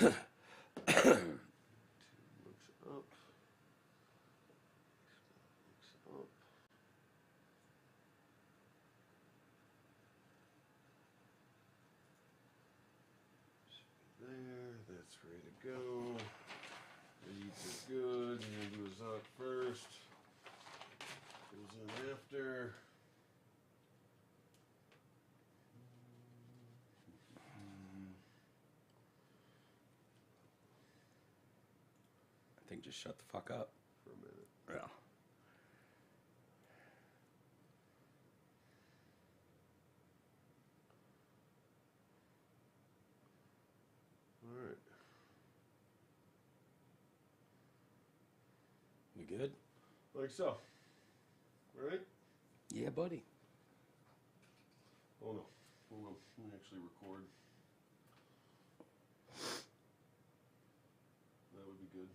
up. There, that's ready to go. These are good. You're going to do a Zoc first. Goes in after. I think just shut the fuck up. For a minute. Yeah. All right. We good? Like so. All right? Yeah, buddy. Oh no. Hold on. Let me actually record. That would be good.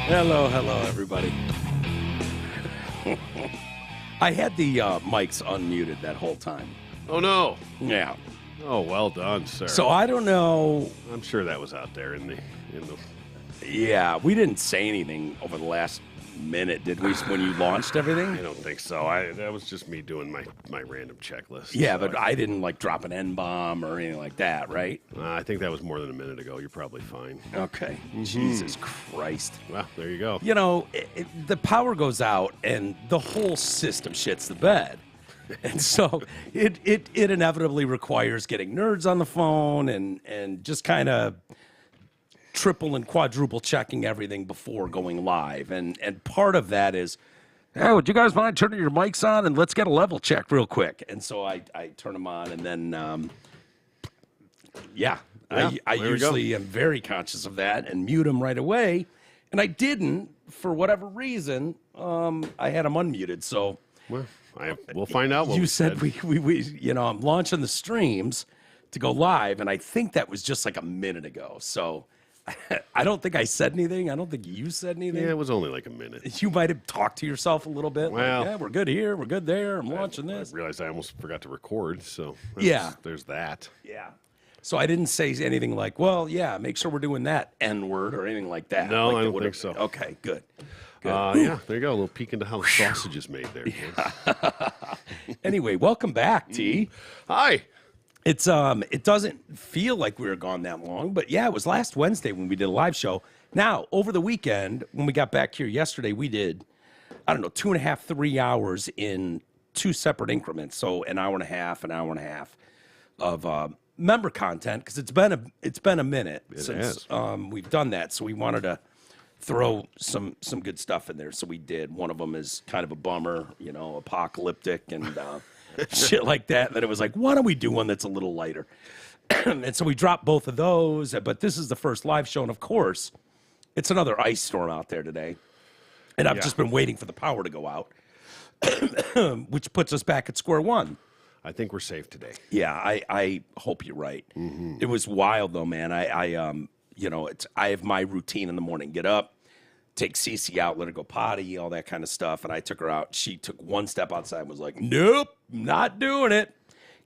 Hello, everybody. I had the mics unmuted that whole time. Oh no. Yeah. Oh, well done, sir. So I don't know. I'm sure that was out there in the. Yeah, we didn't say anything over the last minute, did we, when you launched everything? I don't think so. That was just me doing my random checklist. Yeah, so but I didn't like drop an N-bomb or anything like that, right? I think that was more than a minute ago. You're probably fine. Okay. Jesus Christ. Well, there you go. You know, the power goes out and the whole system shits the bed. And so it inevitably requires getting nerds on the phone and just kind of triple and quadruple checking everything before going live. And part of that is, hey, would you guys mind turning your mics on and let's get a level check real quick? And so I turn them on and then, I usually am very conscious of that and mute them right away. And I didn't, for whatever reason, I had them unmuted. So Well, we'll find out what you we said we I'm launching the streams to go live, and I think that was just like a minute ago. So I don't think I said anything. I don't think you said anything. Yeah, it was only like a minute. You might have talked to yourself a little bit. Well, like, yeah, we're good here. We're good there. I'm launching this. I realized I almost forgot to record, so there's that. Yeah. So I didn't say anything like, well, yeah, make sure we're doing that N-word or anything like that. No, like I don't think so. Okay, good. Yeah, there you go. A little peek into how the sausage is made there. Anyway, welcome back, T. Hi. It's it doesn't feel like we were gone that long, but yeah, it was last Wednesday when we did a live show. Now, over the weekend, when we got back here yesterday, we did, 2.5, 3 hours in two separate increments. So an hour and a half of member content, because it's been a minute since we've done that. So we wanted to throw some good stuff in there. So we did. One of them is kind of a bummer, apocalyptic and shit like that. And then it was like, why don't we do one that's a little lighter? And so we dropped both of those. But this is the first live show. And of course, it's another ice storm out there today. And I've just been waiting for the power to go out, which puts us back at square one. I think we're safe today. Yeah, I hope you're right. Mm-hmm. It was wild though, man. I have my routine in the morning. Get up, take Cece out, let her go potty, all that kind of stuff. And I took her out. She took one step outside and was like, nope, not doing it.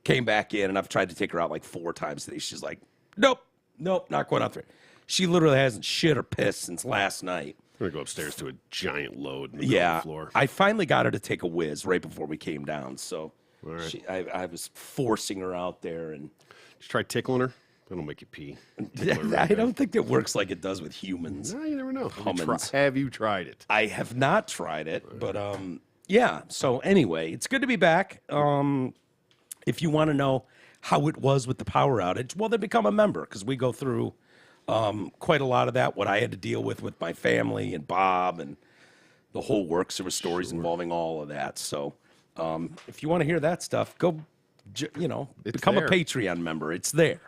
Came back in, and I've tried to take her out like 4 times today. She's like, nope, not going out there. She literally hasn't shit or pissed since last night. I'm going to go upstairs to a giant load in the middle of the floor. I finally got her to take a whiz right before we came down. So right. I was forcing her out there. And just try tickling her. That'll make you pee. I don't think it works like it does with humans. No, you never know. Have you tried it? I have not tried it, but yeah. So anyway, it's good to be back. If you want to know how it was with the power outage, well, then become a member, because we go through quite a lot of that, what I had to deal with my family and Bob and the whole works. There were stories involving all of that. So if you want to hear that stuff, go, become a Patreon member. It's there.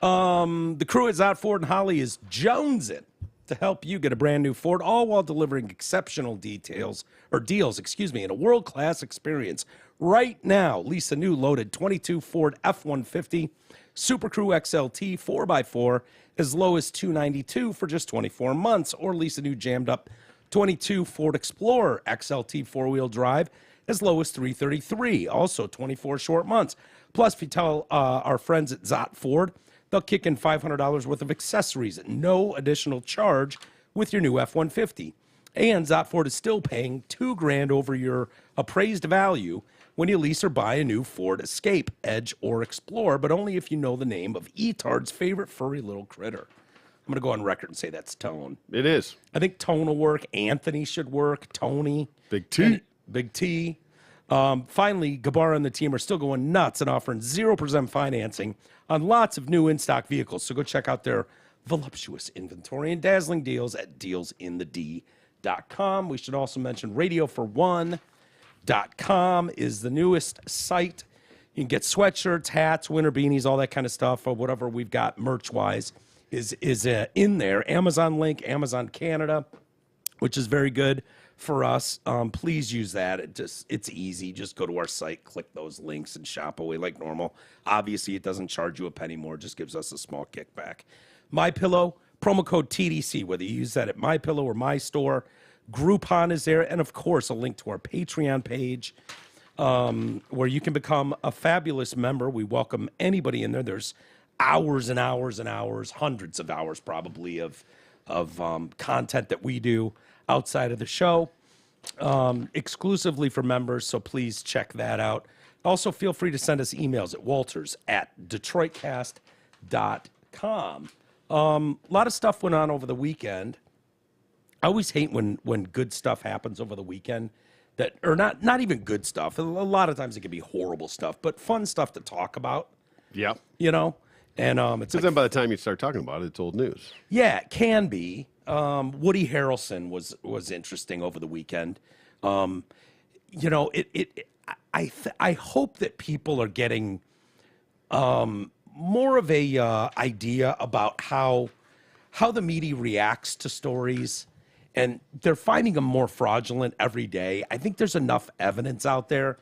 The crew is out. Ford and Holly is jonesing to help you get a brand new Ford, all while delivering exceptional deals, in a world-class experience. Right now, lease a new loaded 22 Ford F-150 Super Crew XLT 4x4 as low as $292 for just 24 months, or lease a new jammed up 22 Ford Explorer XLT four-wheel drive as low as $333, also 24 short months. Plus, if you tell our friends at Zott Ford, they'll kick in $500 worth of accessories at no additional charge with your new F-150. And Zott Ford is still paying $2,000 over your appraised value when you lease or buy a new Ford Escape, Edge, or Explorer, but only if you know the name of Etard's favorite furry little critter. I'm going to go on record and say that's Tone. It is. I think Tone will work. Anthony should work. Tony. Big T. Big T. Finally, Gabarra and the team are still going nuts and offering 0% financing on lots of new in-stock vehicles. So go check out their voluptuous inventory and dazzling deals at dealsinthed.com. We should also mention radiofor1.com is the newest site. You can get sweatshirts, hats, winter beanies, all that kind of stuff, or whatever we've got merch-wise is in there. Amazon link, Amazon Canada, which is very good for us. Please use that. It's easy. Just go to our site, click those links, and shop away like normal. Obviously, it doesn't charge you a penny more. It just gives us a small kickback. MyPillow, promo code TDC, whether you use that at MyPillow or My Store. Groupon is there. And, of course, a link to our Patreon page where you can become a fabulous member. We welcome anybody in there. There's hours and hours and hours, hundreds of hours probably of content that we do outside of the show, exclusively for members, so please check that out. Also, feel free to send us emails at walters@detroitcast.com. A lot of stuff went on over the weekend. I always hate when good stuff happens over the weekend, or not even good stuff. A lot of times it can be horrible stuff, but fun stuff to talk about. Yeah. You know? And it's Because then by the time you start talking about it, it's old news. Yeah, it can be. Woody Harrelson was interesting over the weekend. I hope that people are getting more of a idea about how the media reacts to stories, and they're finding them more fraudulent every day. I think there's enough evidence out there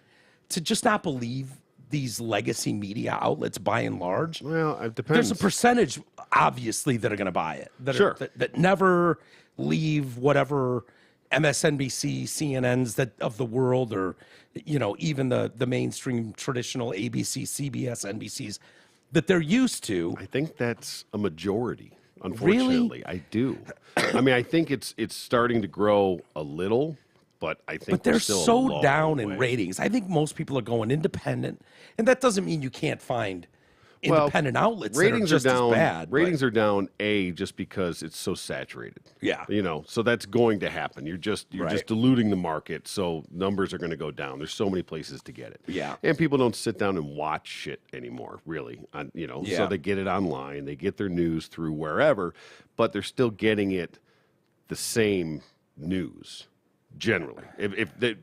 to just not believe these legacy media outlets by and large. Well, it depends. There's a percentage, obviously, that are going to buy it. That never leave whatever MSNBC, CNNs of the world, or even the mainstream traditional ABC, CBS, NBCs that they're used to. I think that's a majority. Unfortunately, Really? I do. I mean, I think it's starting to grow a little. But I think But they're still so down in ratings. I think most people are going independent, and that doesn't mean you can't find independent outlets ratings that are just down, as bad. Ratings are down, just because it's so saturated. Yeah. So that's going to happen. You're just diluting the market, so numbers are going to go down. There's so many places to get it. Yeah. And people don't sit down and watch shit anymore, really. So they get it online. They get their news through wherever, but they're still getting it the same news. Generally,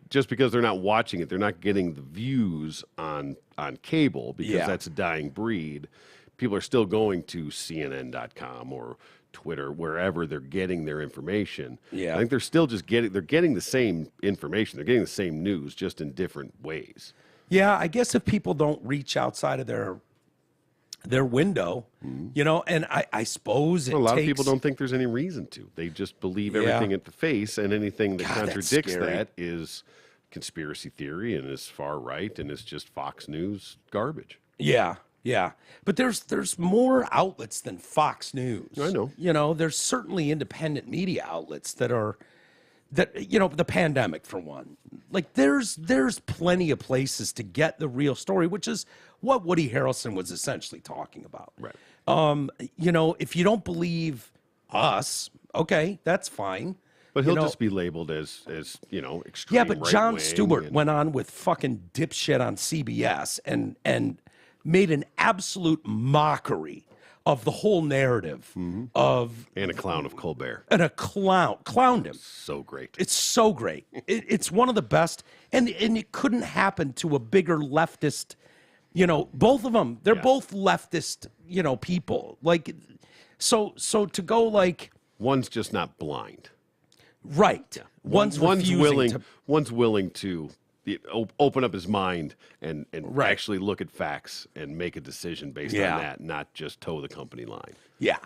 just because they're not watching it, they're not getting the views on cable because that's a dying breed. People are still going to CNN.com or Twitter, wherever they're getting their information. Yeah. I think they're still just getting the same information. They're getting the same news, just in different ways. Yeah, I guess if people don't reach outside of their window, and I suppose A lot of people don't think there's any reason to. They just believe everything at the face, and anything that contradicts that is conspiracy theory and is far right and is just Fox News garbage. Yeah. But there's more outlets than Fox News. I know. There's certainly independent media outlets the pandemic, for one. Like there's plenty of places to get the real story, which is what Woody Harrelson was essentially talking about. Right. If you don't believe us, okay, that's fine. But he'll just be labeled as extreme. Yeah, but Jon right-wing Stewart went on with fucking dipshit on CBS and made an absolute mockery of the whole narrative of... And a clown of Colbert. And clowned him. So great. It's so great. It's one of the best, and it couldn't happen to a bigger leftist, both of them, they're both leftist, people. Like, so to go like, One's just not blind. Right. Yeah. One's willing to open up his mind and Right. actually look at facts and make a decision based on that, not just toe the company line. Yeah,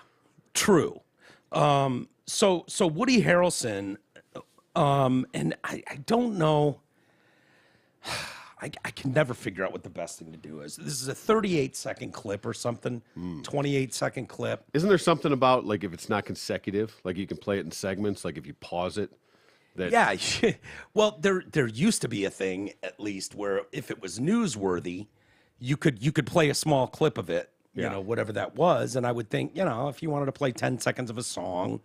true. So Woody Harrelson, and I don't know. I can never figure out what the best thing to do is. This is a 38-second clip or something, 28-second clip. Isn't there something about, like, if it's not consecutive, like you can play it in segments, like if you pause it? Yeah, well, there used to be a thing, at least, where if it was newsworthy, you could play a small clip of it, you know, whatever that was. And I would think, you know, if you wanted to play 10 seconds of a song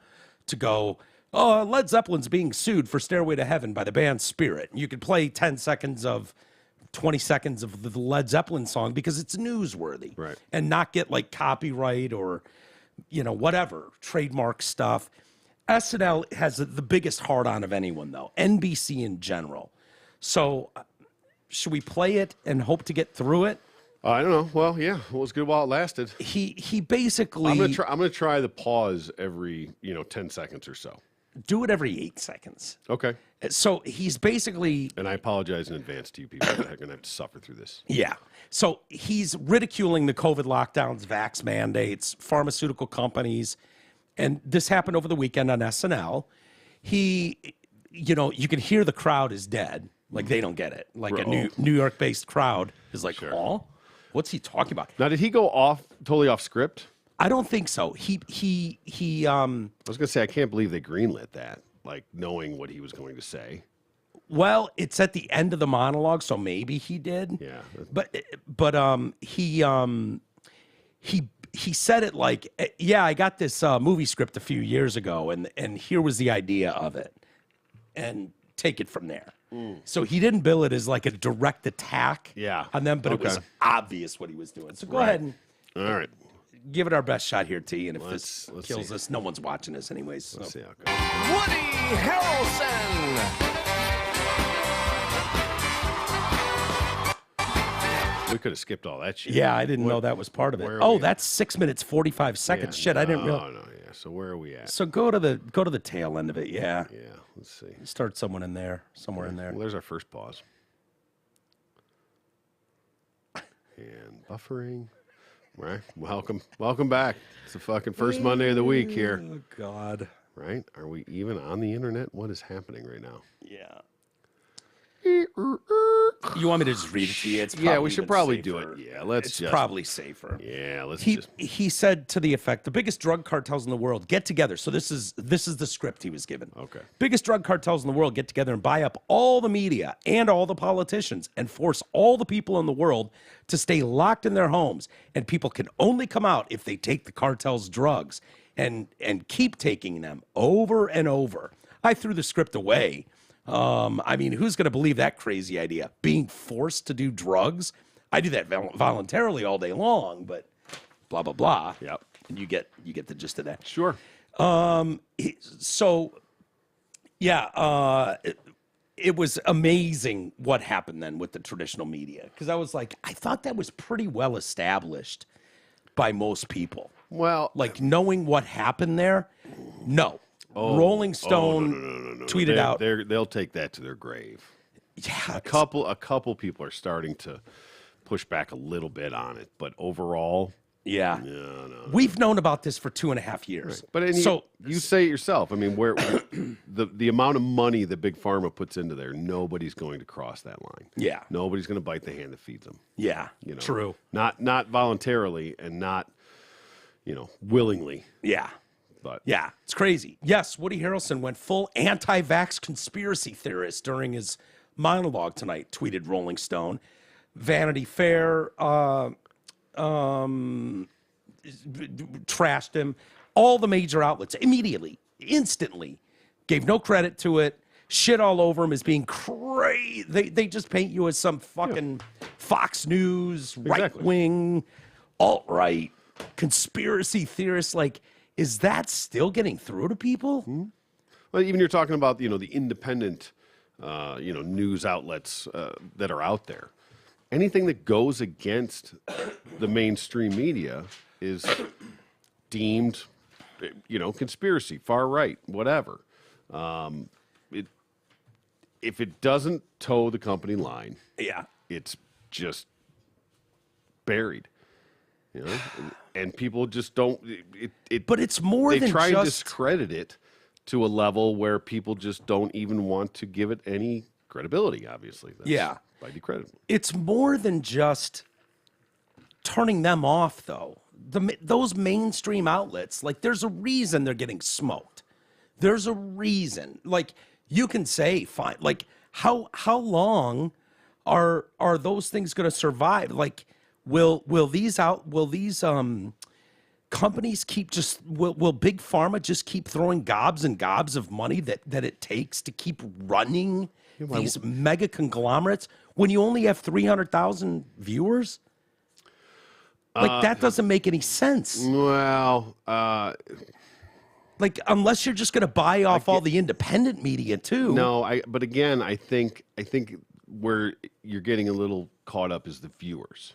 to go, oh, Led Zeppelin's being sued for Stairway to Heaven by the band Spirit, you could play 10 seconds of 20 seconds of the Led Zeppelin song because it's newsworthy, right? And not get like copyright or, you know, whatever trademark stuff. SNL has the biggest hard-on of anyone, though. NBC in general. So, should we play it and hope to get through it? I don't know. Well, yeah, it was good while it lasted. He basically. I'm gonna try the pause every 10 seconds or so. Do it every 8 seconds. Okay. So he's basically. And I apologize in advance to you people that are gonna have to suffer through this. Yeah. So he's ridiculing the COVID lockdowns, vax mandates, pharmaceutical companies. And this happened over the weekend on SNL. He, you know, you can hear the crowd is dead. Like, they don't get it. Like, a New York-based crowd is like, oh, what's he talking about? Now, did he go totally off script? I don't think so. He I was going to say, I can't believe they greenlit that, like, knowing what he was going to say. Well, it's at the end of the monologue, so maybe he did. Yeah. But he said it like, yeah, I got this movie script a few years ago, and here was the idea of it, and take it from there. So he didn't bill it as like a direct attack on them, but it was obvious what he was doing. So go ahead and all right, give it our best shot here, T. And if this kills us, no one's watching us anyways. So. Let's see how it goes. Woody Harrelson. We could have skipped all that shit. Yeah, I didn't know that was part of it. Oh, that's 6 minutes 45 seconds. Shit, I didn't realize. Oh no, yeah. So where are we at? So go to the tail end of it. Yeah. Yeah. Let's see. Start somewhere in there. Well, there's our first pause. And buffering. Right. Welcome back. It's the fucking first Monday of the week here. Oh God. Right? Are we even on the internet? What is happening right now? Yeah. You want me to just read it to you? It's probably we should probably do it. Yeah, it's probably safer. Yeah, He said to the effect, the biggest drug cartels in the world get together. So this is the script he was given. Okay. Biggest drug cartels in the world get together and buy up all the media and all the politicians and force all the people in the world to stay locked in their homes. And people can only come out if they take the cartel's drugs and keep taking them over and over. I threw the script away. I mean, who's going to believe that crazy idea? Being forced to do drugs? I do that voluntarily all day long, but blah, blah, blah. Yep. And you get the gist of that. Sure. It was amazing what happened then with the traditional media. Because I was like, I thought that was pretty well established by most people. Well, like knowing what happened there, no. Rolling Stone tweeted out. They'll take that to their grave. Yeah, a couple people are starting to push back a little bit on it, but overall, no. We've known about this for 2.5 years. Right. But you say it yourself. I mean, where the amount of money that Big Pharma puts into there, nobody's going to cross that line. Yeah, nobody's going to bite the hand that feeds them. Yeah, true. Not voluntarily and not willingly. Yeah. But yeah, it's crazy. Yes, Woody Harrelson went full anti-vax conspiracy theorist during his monologue tonight, tweeted Rolling Stone. Vanity Fair trashed him. All the major outlets immediately, instantly, gave no credit to it, shit all over him as being crazy. They just paint you as some fucking Fox News, right-wing, alt-right, conspiracy theorist. Like, is that still getting through to people? Mm-hmm. Well, even you're talking about, the independent, news outlets that are out there. Anything that goes against the mainstream media is deemed conspiracy, far right, whatever. If it doesn't toe the company line, it's just buried. And people just don't. But it's more they than try and just discredit it to a level where people just don't even want to give it any credibility. Obviously, that's by decrediting. It's more than just turning them off, though. Those mainstream outlets, like, there's a reason they're getting smoked. There's a reason. Like, you can say, fine. Like, how long are those things going to survive? Like, will these companies keep will Big Pharma just keep throwing gobs and gobs of money that it takes to keep running these mega conglomerates when you only have 300,000 viewers? Like, that doesn't make any sense. Well, like, unless you're just going to buy off all the independent media too. No, but again, I think where you're getting a little caught up is the viewers,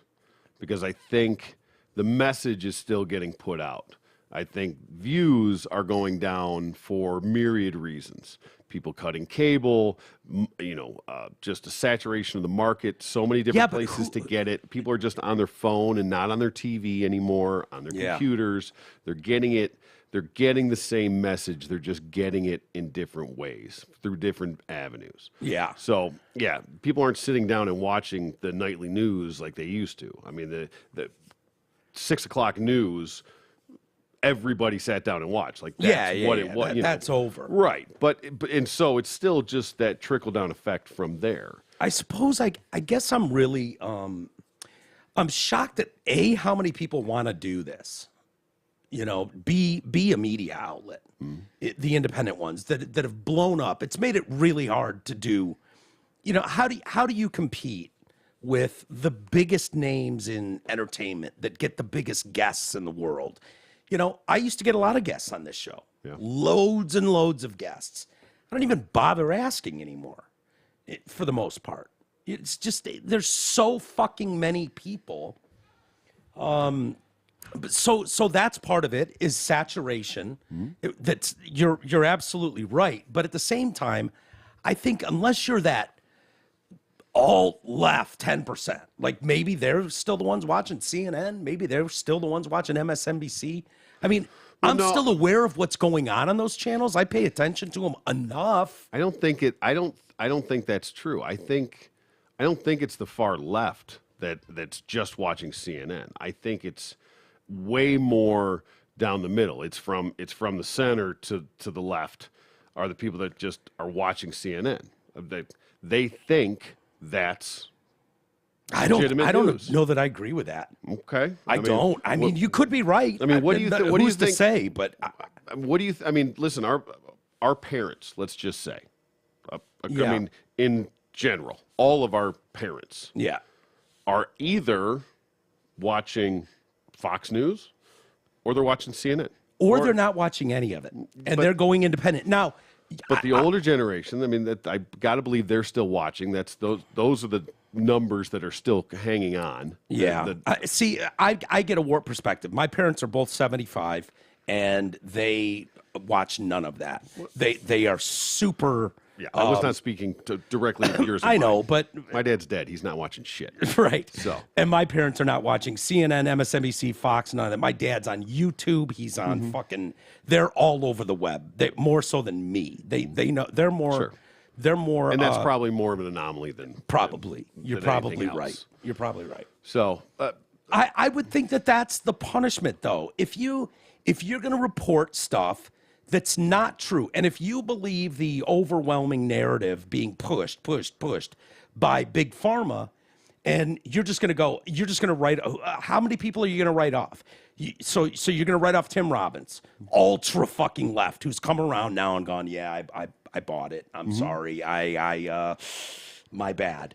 because I think the message is still getting put out. I think views are going down for myriad reasons. People cutting cable, just a saturation of the market, so many different places to get it. People are just on their phone and not on their TV anymore, on their computers. They're getting it. They're getting the same message. They're just getting it in different ways, through different avenues. Yeah. So, people aren't sitting down and watching the nightly news like they used to. I mean, the 6 o'clock news, everybody sat down and watched. Like, that's what it was. That's over. Right. But so it's still just that trickle down effect from there. I suppose I guess I'm really I'm shocked at how many people want to do this. Be a media outlet. The independent ones that have blown up. It's made it really hard to do. How do you compete with the biggest names in entertainment that get the biggest guests in the world? I used to get a lot of guests on this show. Yeah. Loads and loads of guests. I don't even bother asking anymore, for the most part. It's just, there's so fucking many people. So that's part of it, is saturation. That's you're absolutely right. But at the same time, I think unless you're that all left 10%, like, maybe they're still the ones watching CNN, maybe they're still the ones watching MSNBC. I mean, I'm still aware of what's going on those channels. I pay attention to them enough. I don't think that's true. I don't think it's the far left that's just watching CNN. I think it's way more down the middle. It's from the center to the left are the people that just are watching CNN. They think that's I don't know that I agree with that. Okay, I don't. I mean, you could be right. I mean, what do you think? What do you think? To say? But what do you? I mean, listen, our parents. Let's just say, I mean, in general, all of our parents, are either watching Fox News or they're watching CNN, or they're not watching any of it, and they're going independent now. But the older generation, I mean, that I got to believe they're still watching. Those are the numbers that are still hanging on. Yeah. See, I get a warped perspective. My parents are both 75, and they watch none of that. They are super. Yeah, I was not speaking directly to yours. I know, but my dad's dead. He's not watching shit. Right. So, and my parents are not watching CNN, MSNBC, Fox, none of that. My dad's on YouTube. He's on fucking. They're all over the web. They more so than me. They know they're more. Sure. They're more. And that's probably more of an anonomy than probably. You're probably else. right. You're probably right. So, I would think that's the punishment, though. If you're going to report stuff that's not true, and if you believe the overwhelming narrative being pushed by Big Pharma, and you're just going to write, how many people are you going to write off? So you're going to write off Tim Robbins, ultra fucking left, who's come around now and gone, yeah, I bought it. I'm sorry. My bad.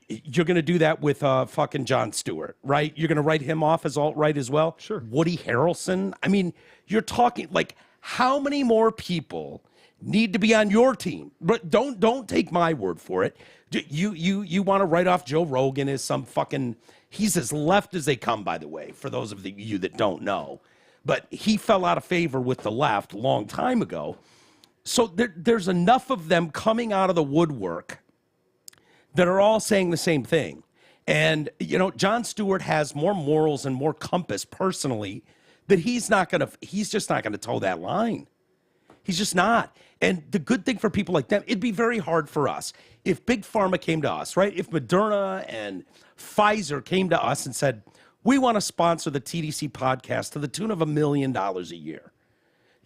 You're going to do that with fucking Jon Stewart, right? You're going to write him off as alt-right as well? Sure. Woody Harrelson? I mean, you're talking, like, how many more people need to be on your team? But don't take my word for it. You want to write off Joe Rogan as some fucking, he's as left as they come, by the way, for those of you that don't know. but he fell out of favor with the left a long time ago. So there's enough of them coming out of the woodwork that are all saying the same thing. And, Jon Stewart has more morals and more compass personally that he's just not going to toe that line. He's just not. And the good thing for people like them, it'd be very hard for us. If Big Pharma came to us, right? If Moderna and Pfizer came to us and said, we want to sponsor the TDC podcast to the tune of $1 million a year.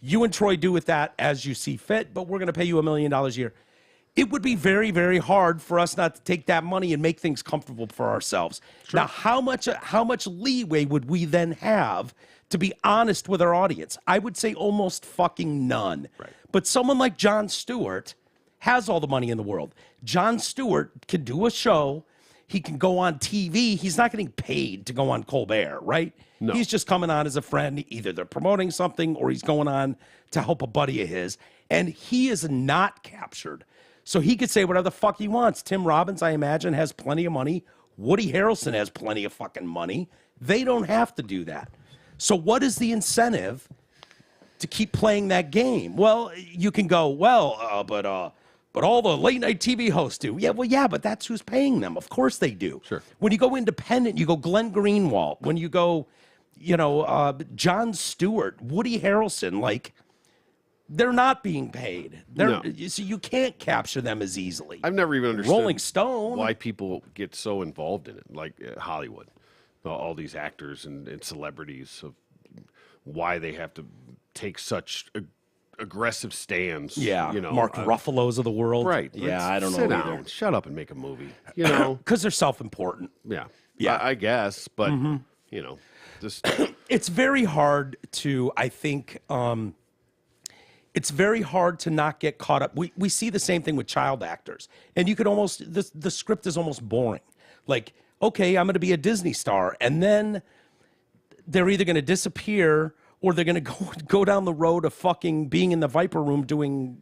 You and Troy do with that as you see fit, but we're going to pay you $1 million a year. It would be very, very hard for us not to take that money and make things comfortable for ourselves. Sure. Now, how much leeway would we then have to be honest with our audience? I would say almost fucking none. Right. But someone like Jon Stewart has all the money in the world. Jon Stewart can do a show. He can go on TV. He's not getting paid to go on Colbert, right? No. He's just coming on as a friend. Either they're promoting something or he's going on to help a buddy of his. And he is not captured. So he could say whatever the fuck he wants. Tim Robbins, I imagine, has plenty of money. Woody Harrelson has plenty of fucking money. They don't have to do that. So what is the incentive to keep playing that game? Well, you can go, but all the late night TV hosts do. Yeah, but that's who's paying them. Of course they do. Sure. When you go independent, you go Glenn Greenwald. When you go, Jon Stewart, Woody Harrelson, like, they're not being paid. So you can't capture them as easily. I've never even understood Rolling Stone. Why people get so involved in it, like Hollywood. All these actors and celebrities, of why they have to take such aggressive stands. Yeah, Mark Ruffalo's of the world. Right. Yeah, I don't know either. Shut up and make a movie. Because they're self-important. Yeah. I guess, but just it's very hard to. I think it's very hard to not get caught up. We see the same thing with child actors, and you could almost the script is almost boring. Like, okay, I'm going to be a Disney star, and then they're either going to disappear or they're going to go down the road of fucking being in the Viper Room doing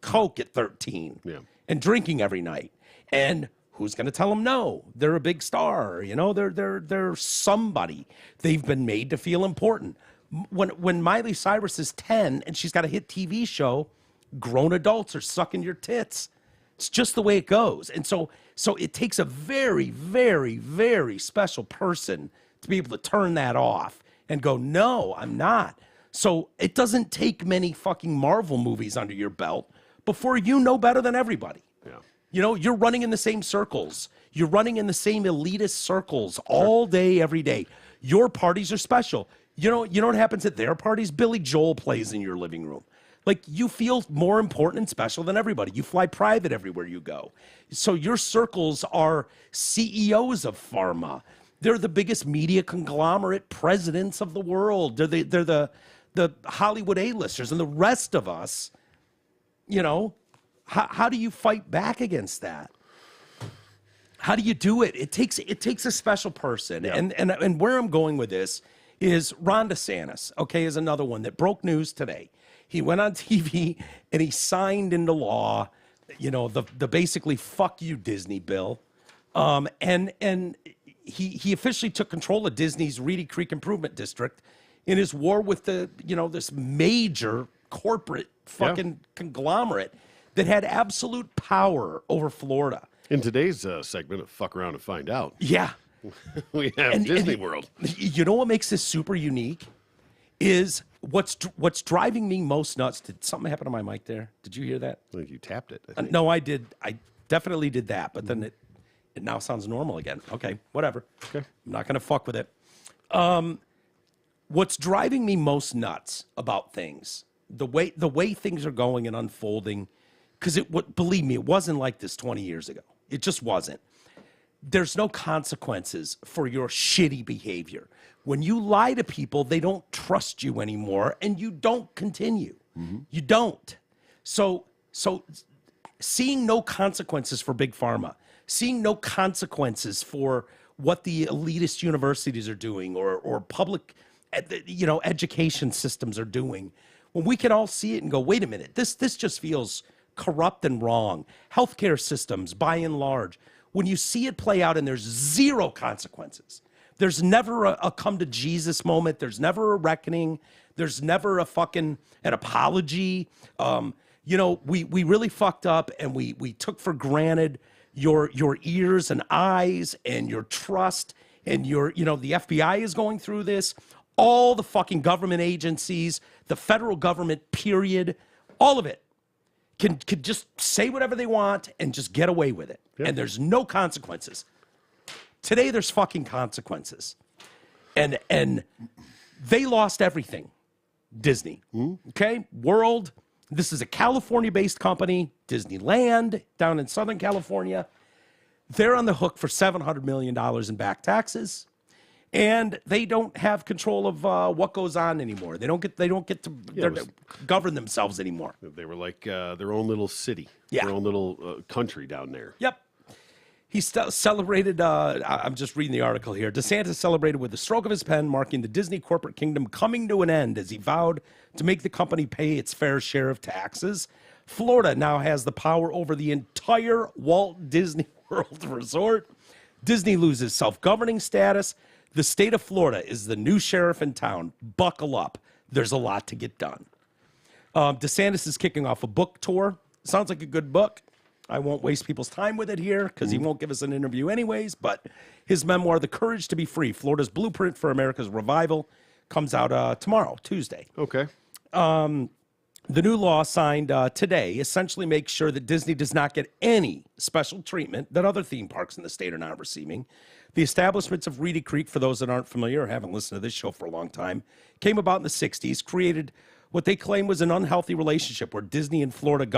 coke at 13 and drinking every night. And who's going to tell them no? They're a big star, they're somebody. They've been made to feel important. When Miley Cyrus is 10 and she's got a hit TV show, grown adults are sucking your tits. It's just the way it goes. And so it takes a very, very, very special person to be able to turn that off and go, no, I'm not. So it doesn't take many fucking Marvel movies under your belt before you know better than everybody. Yeah. You're running in the same circles. You're running in the same elitist circles all day, every day. Your parties are special. You know what happens at their parties? Billy Joel plays in your living room. Like, you feel more important and special than everybody. You fly private everywhere you go. So your circles are CEOs of pharma. They're the biggest media conglomerate presidents of the world. They're the Hollywood A-listers, and the rest of us, how do you fight back against that? How do you do it? It takes a special person. Yeah. And where I'm going with this is Ron DeSantis, is another one that broke news today. He went on TV and he signed into law, the basically fuck you Disney bill. And he officially took control of Disney's Reedy Creek Improvement District in his war with this major corporate fucking conglomerate that had absolute power over Florida. In today's segment of Fuck Around and Find Out. Yeah. We have Disney World. You know what makes this super unique is what's driving me most nuts. Did something happen to my mic there? Did you hear that? I think you tapped it. No, I did. I definitely did that, but then it now sounds normal again. Okay, whatever. Okay. I'm not going to fuck with it. What's driving me most nuts about things, the way things are going and unfolding, because believe me, it wasn't like this 20 years ago. It just wasn't. There's no consequences for your shitty behavior. When you lie to people, they don't trust you anymore, and you don't continue. Mm-hmm. You don't. So seeing no consequences for Big Pharma, seeing no consequences for what the elitist universities are doing or public, education systems are doing, when we can all see it and go, wait a minute, this just feels corrupt and wrong. Healthcare systems, by and large, when you see it play out and there's zero consequences, There's never a come to Jesus moment. There's never a reckoning. There's never an apology. We really fucked up, and we took for granted your ears and eyes and your trust, and the FBI is going through this. All the fucking government agencies, the federal government, period, all of it can just say whatever they want and just get away with it. Yeah. And there's no consequences. Today, there's fucking consequences. And they lost everything. Disney. Okay? World. This is a California-based company, Disneyland, down in Southern California. They're on the hook for $700 million in back taxes. And they don't have control of what goes on anymore. They don't get to govern themselves anymore. They were like their own little city, their own little country down there. Yep. He celebrated, I'm just reading the article here. DeSantis celebrated with the stroke of his pen, marking the Disney corporate kingdom coming to an end as he vowed to make the company pay its fair share of taxes. Florida now has the power over the entire Walt Disney World Resort. Disney loses self-governing status. The state of Florida is the new sheriff in town. Buckle up. There's a lot to get done. DeSantis is kicking off a book tour. Sounds like a good book. I won't waste people's time with it here because he won't give us an interview anyways. But his memoir, The Courage to be Free, Florida's Blueprint for America's Revival, comes out tomorrow, Tuesday. Okay. The new law signed today essentially makes sure that Disney does not get any special treatment that other theme parks in the state are not receiving. The establishments of Reedy Creek, for those that aren't familiar or haven't listened to this show for a long time, came about in the 60s, created what they claim was an unhealthy relationship where Disney and Florida's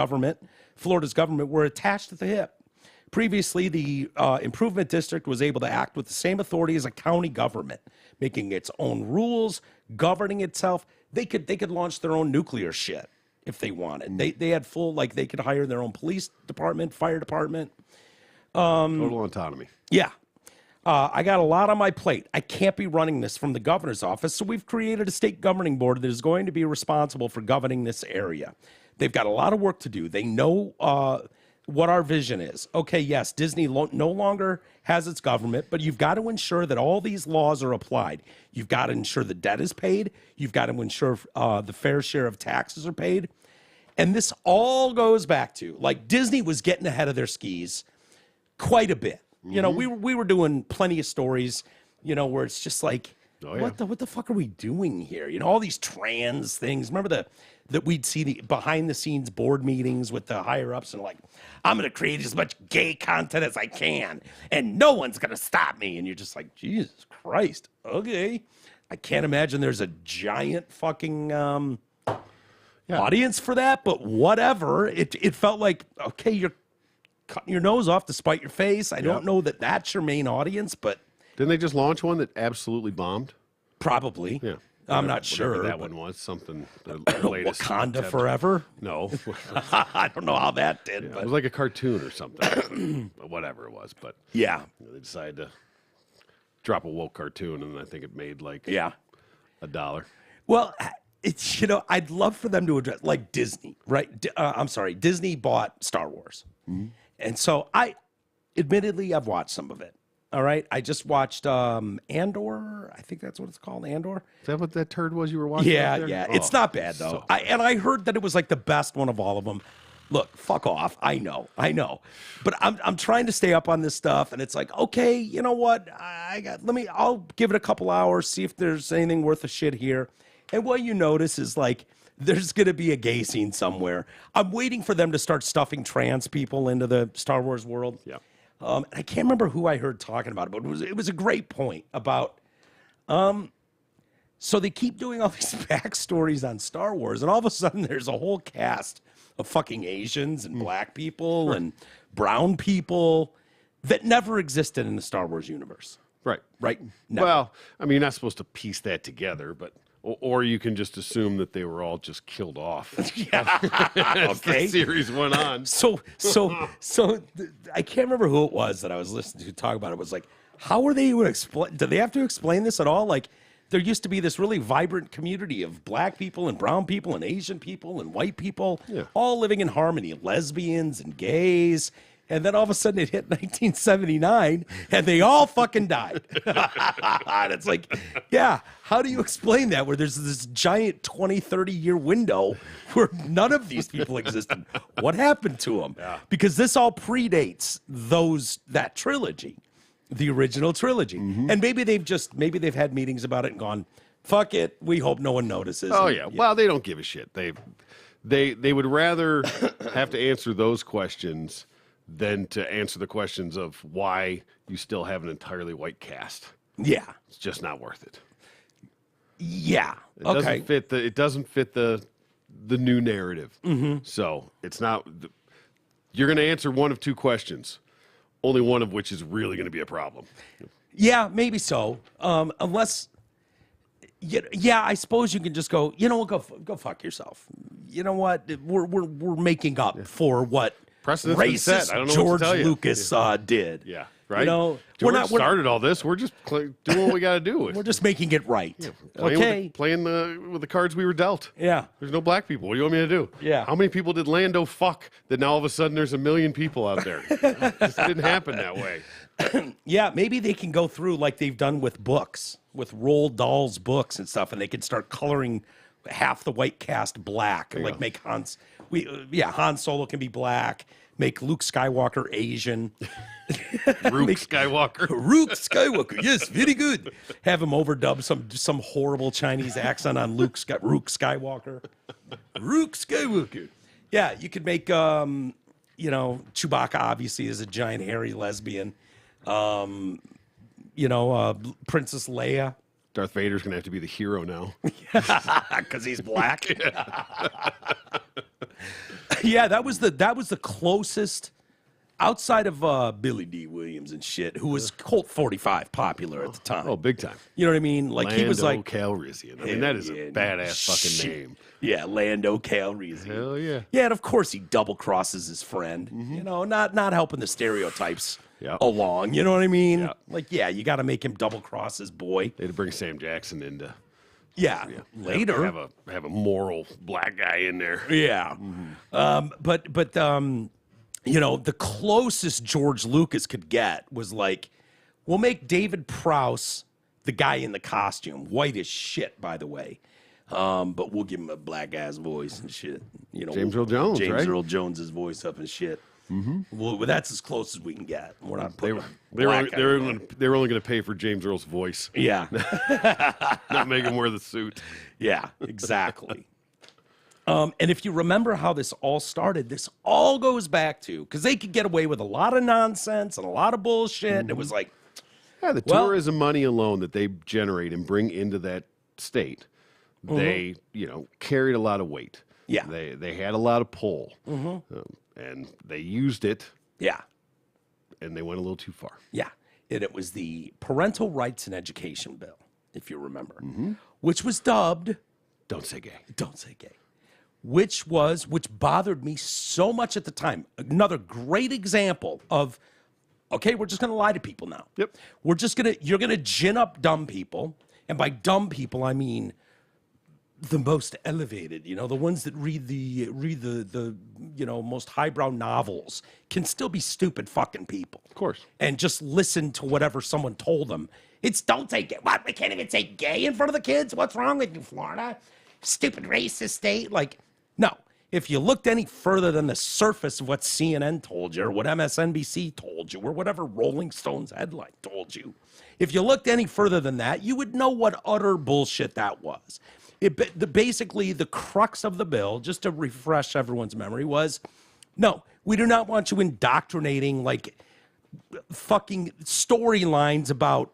government were attached at the hip. Previously, the Improvement District was able to act with the same authority as a county government, making its own rules, governing itself. They could launch their own nuclear shit if they wanted. They had full, they could hire their own police department, fire department. Total autonomy. Yeah. I got a lot on my plate. I can't be running this from the governor's office, so we've created a state governing board that is going to be responsible for governing this area. They've got a lot of work to do. They know what our vision is. Okay, yes, Disney no longer has its government, but you've got to ensure that all these laws are applied. You've got to ensure the debt is paid. You've got to ensure the fair share of taxes are paid. And this all goes back to, Disney was getting ahead of their skis quite a bit. You know, we were doing plenty of stories, where it's just like, what the fuck are we doing here? All these trans things. Remember that we'd see the behind the scenes board meetings with the higher ups and I'm going to create as much gay content as I can and no one's going to stop me. And you're just like, Jesus Christ. Okay. I can't imagine there's a giant fucking audience for that, but whatever. It felt like, okay, you're cutting your nose off to spite your face. I don't know that that's your main audience, but didn't they just launch one that absolutely bombed? Probably. Yeah. I'm not sure. That one was something. The latest Wakanda Forever? No. I don't know how that did. Yeah, but it was like a cartoon or something. Whatever it was. But yeah. They decided to drop a woke cartoon, and I think it made $1. Well, it's, I'd love for them to address, Disney, right? I'm sorry. Disney bought Star Wars. And so admittedly, I've watched some of it. All right. I just watched Andor. I think that's what it's called, Andor. Is that what that turd was you were watching? Yeah, yeah. Oh, it's not bad, though. I heard that it was the best one of all of them. Look, fuck off. I know. But I'm trying to stay up on this stuff, and it's like, okay, you know what? I'll give it a couple hours, see if there's anything worth a shit here. And what you notice is there's going to be a gay scene somewhere. I'm waiting for them to start stuffing trans people into the Star Wars world. Yeah. I can't remember who I heard talking about it, but it was a great point about. So they keep doing all these backstories on Star Wars, and all of a sudden there's a whole cast of fucking Asians and black people and brown people that never existed in the Star Wars universe. Right. Right. Never. Well, I mean, you're not supposed to piece that together, but. Or you can just assume that they were all just killed off. As the series went on. So I can't remember who it was that I was listening to talk about it. It was how are they going to explain? Do they have to explain this at all? There used to be this really vibrant community of black people and brown people and Asian people and white people, all living in harmony. Lesbians and gays. And then all of a sudden it hit 1979 and they all fucking died. And it's like, yeah, how do you explain that where there's this giant 20, 30-year window where none of these people existed? What happened to them? Yeah. Because this all predates that trilogy, the original trilogy. And maybe they've had meetings about it and gone, fuck it, we hope no one notices. Oh, and, yeah. Well, they don't give a shit. They would rather have to answer those questions than to answer the questions of why you still have an entirely white cast. Yeah. It's just not worth it. Yeah. It doesn't fit the new narrative. So it's not. You're going to answer one of two questions, only one of which is really going to be a problem. Yeah, maybe so. Unless, yeah, I suppose you can just go. You know what? Go fuck yourself. You know what? We're making up for what Precedent's been set. racist I don't know George what to tell you. Lucas did. Yeah, right. You know, George started all this. We're just doing what we got to do. We're just making it right. Playing with the cards we were dealt. Yeah. There's no black people. What do you want me to do? Yeah. How many people did Lando fuck that now all of a sudden there's 1 million people out there? It just didn't happen that way. Yeah, maybe they can go through like they've done with books, with Roald Dahl's books and stuff, and they can start coloring half the white cast black, and like make Han Solo can be black, make Luke Skywalker Asian. Rook Skywalker. Rook Skywalker, yes, very good. Have him overdub some horrible Chinese accent on Rook Skywalker. Rook Skywalker. Yeah, you could make Chewbacca obviously is a giant hairy lesbian. Princess Leia. Darth Vader's gonna have to be the hero now because he's black. Yeah, that was the closest outside of Billy D. Williams and shit, who was Colt 45 popular at the time. Oh, big time. You know what I mean? Like Lando he was like Calrissian. I mean, that is a badass fucking name. Yeah, Lando Calrissian. Hell yeah. Yeah, and of course he double crosses his friend. You know, not helping the stereotypes along. You know what I mean? Yep. Like, yeah, you got to make him double cross his boy. They'd bring Sam Jackson into. Yeah, later have a moral black guy in there. Yeah, but the closest George Lucas could get was like, we'll make David Prowse the guy in the costume, white as shit, by the way, but we'll give him a black guy's voice and shit. You know, James Earl Jones, James right? Earl Jones's voice up and shit. Well, that's as close as we can get. We're not. They were only going to pay for James Earl's voice. Yeah, not make him wear the suit. Yeah, exactly. And if you remember how this all started, this all goes back to, because they could get away with a lot of nonsense and a lot of bullshit. And it was like, the tourism money alone that they generate and bring into that state, they carried a lot of weight. Yeah, they had a lot of pull, and they used it. Yeah, and they went a little too far. Yeah, and it was the Parental Rights and Education Bill, if you remember, which was dubbed "Don't Say Gay." Don't Say Gay. Which bothered me so much at the time. Another great example of, okay, we're just going to lie to people now. Yep. You're going to gin up dumb people. And by dumb people, I mean the most elevated, the ones that read the most highbrow novels can still be stupid fucking people. Of course. And just listen to whatever someone told them. It's don't say gay. What? We can't even say gay in front of the kids? What's wrong with you, Florida? Stupid racist state. Like, no. If you looked any further than the surface of what CNN told you or what MSNBC told you or whatever Rolling Stone's headline told you, if you looked any further than that, you would know what utter bullshit that was. Basically, the crux of the bill, just to refresh everyone's memory, was, no, we do not want you indoctrinating like fucking storylines about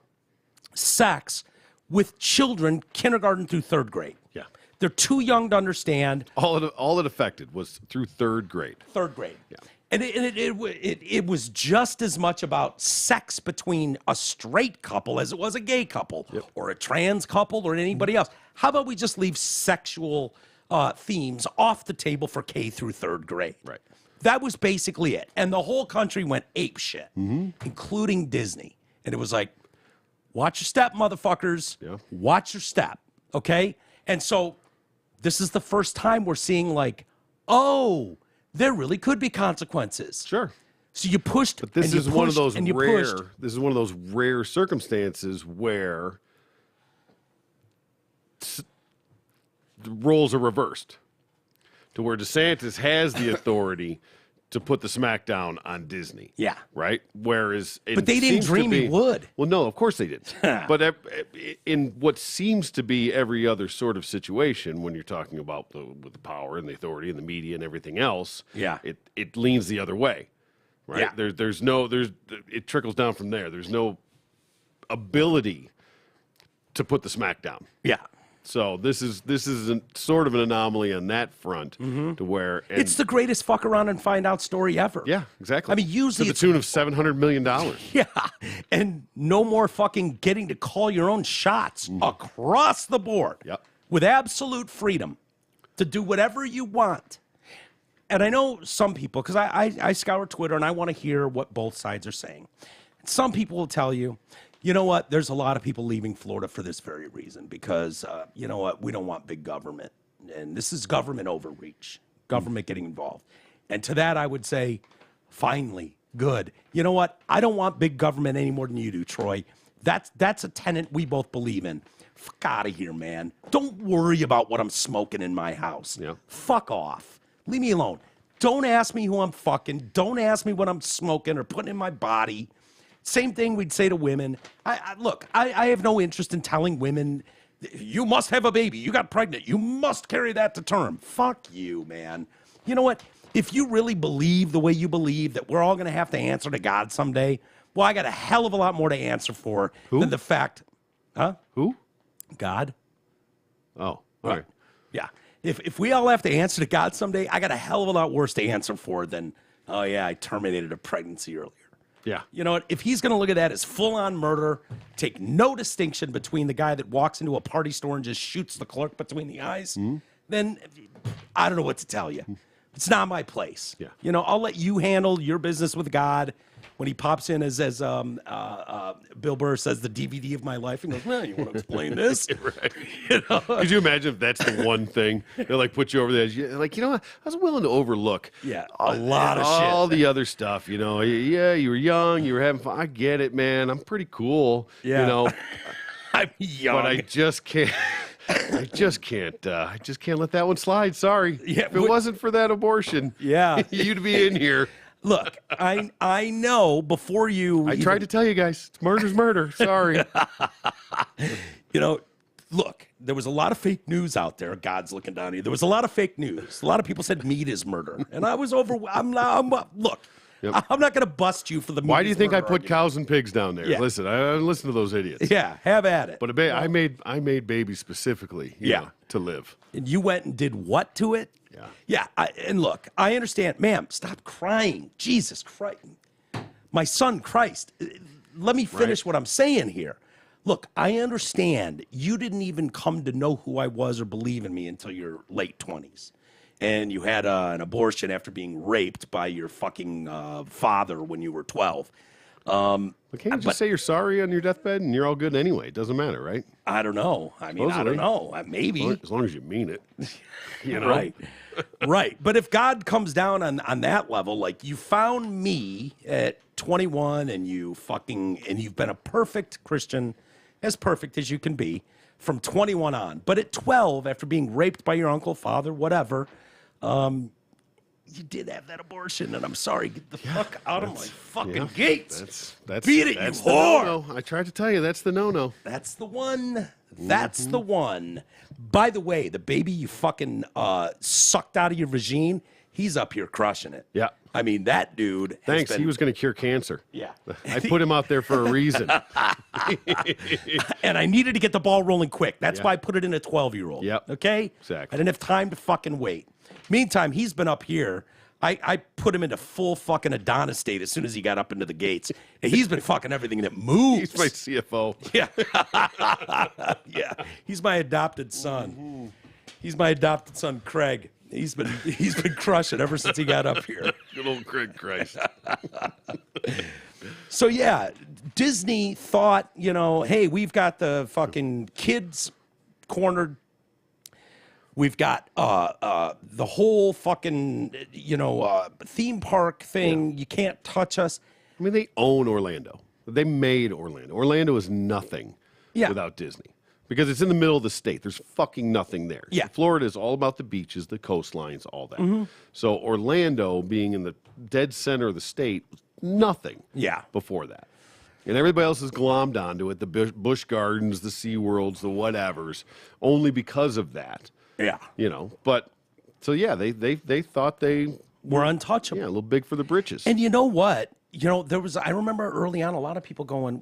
sex with children kindergarten through third grade. Yeah. They're too young to understand. All it affected was through third grade. Third grade. Yeah. And it was just as much about sex between a straight couple as it was a gay couple or a trans couple or anybody else. How about we just leave sexual themes off the table for K through third grade? Right. That was basically it. And the whole country went apeshit, including Disney. And it was like, watch your step, motherfuckers. Yeah. Watch your step, okay? And so this is the first time we're seeing like, oh, there really could be consequences. Sure. So you pushed, but this and you is one of pushed, those and you rare. pushed. This is one of those rare circumstances where the roles are reversed, to where DeSantis has the authority to put the smackdown on Disney. Yeah. Right? Whereas But they didn't dream he would. Well, no, of course they didn't. But in what seems to be every other sort of situation, when you're talking about with the power and the authority and the media and everything else, Yeah. it leans the other way. Right? Yeah. It trickles down from there. There's no ability to put the smackdown. Yeah. So this is sort of an anomaly on that front, to where It's the greatest fuck around and find out story ever. yeah, exactly. I mean, usually to the tune of $700 million. Yeah, and no more fucking getting to call your own shots across the board. Yep. With absolute freedom to do whatever you want. And I know some people, because I scour Twitter and I want to hear what both sides are saying. Some people will tell you, you know what, there's a lot of people leaving Florida for this very reason, because, you know what, we don't want big government. And this is government overreach, government getting involved. And to that, I would say, finally, good. You know what, I don't want big government any more than you do, Troy. That's a tenet we both believe in. Fuck out of here, man. Don't worry about what I'm smoking in my house. Yeah. Fuck off. Leave me alone. Don't ask me who I'm fucking. Don't ask me what I'm smoking or putting in my body. Same thing we'd say to women. Look, I have no interest in telling women, you must have a baby. You got pregnant. You must carry that to term. Fuck you, man. You know what? If you really believe the way you believe that we're all going to have to answer to God someday, well, I got a hell of a lot more to answer for than the fact. Huh? Who? God. Oh, all right. Yeah. If we all have to answer to God someday, I got a hell of a lot worse to answer for than, oh, yeah, I terminated a pregnancy earlier. Yeah. You know what? If he's going to look at that as full-on murder, take no distinction between the guy that walks into a party store and just shoots the clerk between the eyes, then I don't know what to tell you. It's not my place. Yeah. You know, I'll let you handle your business with God. When he pops in as Bill Burr says, the DVD of my life, and goes, well, you want to explain this? Right. You know? Could you imagine if that's the one thing they like put you over the edge? Like, you know what? I was willing to overlook a lot of shit. all the other stuff. You know, yeah, you were young, you were having fun. I get it, man. I'm pretty cool. Yeah. You know, I'm young. but I just can't. I just can't let that one slide. Sorry. Yeah, if it wasn't for that abortion, Yeah. you'd be in here. Look, I know before you. I tried to tell you guys, murder's murder. Sorry. You know, look, there was a lot of fake news out there. God's looking down at you. There was a lot of fake news. A lot of people said meat is murder, and I was over. Look. Yep. I'm not going to bust you for the meat. Why do you think I put argument. cows and pigs down there? Yeah. Listen, I listen to those idiots. Yeah, have at it. But I made babies specifically, you know, to live. And you went and did what to it? Yeah. Yeah. And look, I understand. Ma'am, stop crying. Jesus Christ. My son, Christ. Let me finish what I'm saying here. Look, I understand you didn't even come to know who I was or believe in me until your late 20s. And you had an abortion after being raped by your fucking father when you were 12. Can't you just say you're sorry on your deathbed and you're all good anyway? It doesn't matter, right? I don't know. I mean, I don't know. Maybe. As long as you mean it. You know? Right. Right. But if God comes down on that level, like you found me at 21 and you've been a perfect Christian, as perfect as you can be, from 21 on. But at 12, after being raped by your uncle, father, whatever, you did have that abortion, and I'm sorry. Get the fuck out of my fucking gates. That's Beat it, that's you whore. no-no. I tried to tell you, that's the no-no. That's the one. That's the one. By the way, the baby you fucking sucked out of your vagine, he's up here crushing it. Yeah. I mean, that dude. Thanks. He was going to cure cancer. Yeah. I put him out there for a reason. And I needed to get the ball rolling quick. That's why I put it in a 12-year-old. Yep. Okay? Exactly. I didn't have time to fucking wait. Meantime, he's been up here. I put him into full fucking Adonis state as soon as he got up into the gates. And he's been fucking everything that moves. He's my CFO. Yeah. Yeah. He's my adopted son. He's my adopted son, Craig. He's been crushing ever since he got up here. Good old Craig Christ. So yeah, Disney thought, hey, we've got the fucking kids cornered. We've got the whole fucking, theme park thing. Yeah. You can't touch us. I mean, they own Orlando. They made Orlando. Orlando is nothing without Disney because it's in the middle of the state. There's fucking nothing there. Yeah. Florida is all about the beaches, the coastlines, all that. Mm-hmm. So Orlando, being in the dead center of the state, was nothing before that. And everybody else is glommed onto it, the Busch Gardens, the SeaWorlds, the whatevers, only because of that. Yeah. But, so yeah, they thought they were untouchable. Yeah, a little big for the britches. And you know what? I remember early on a lot of people going,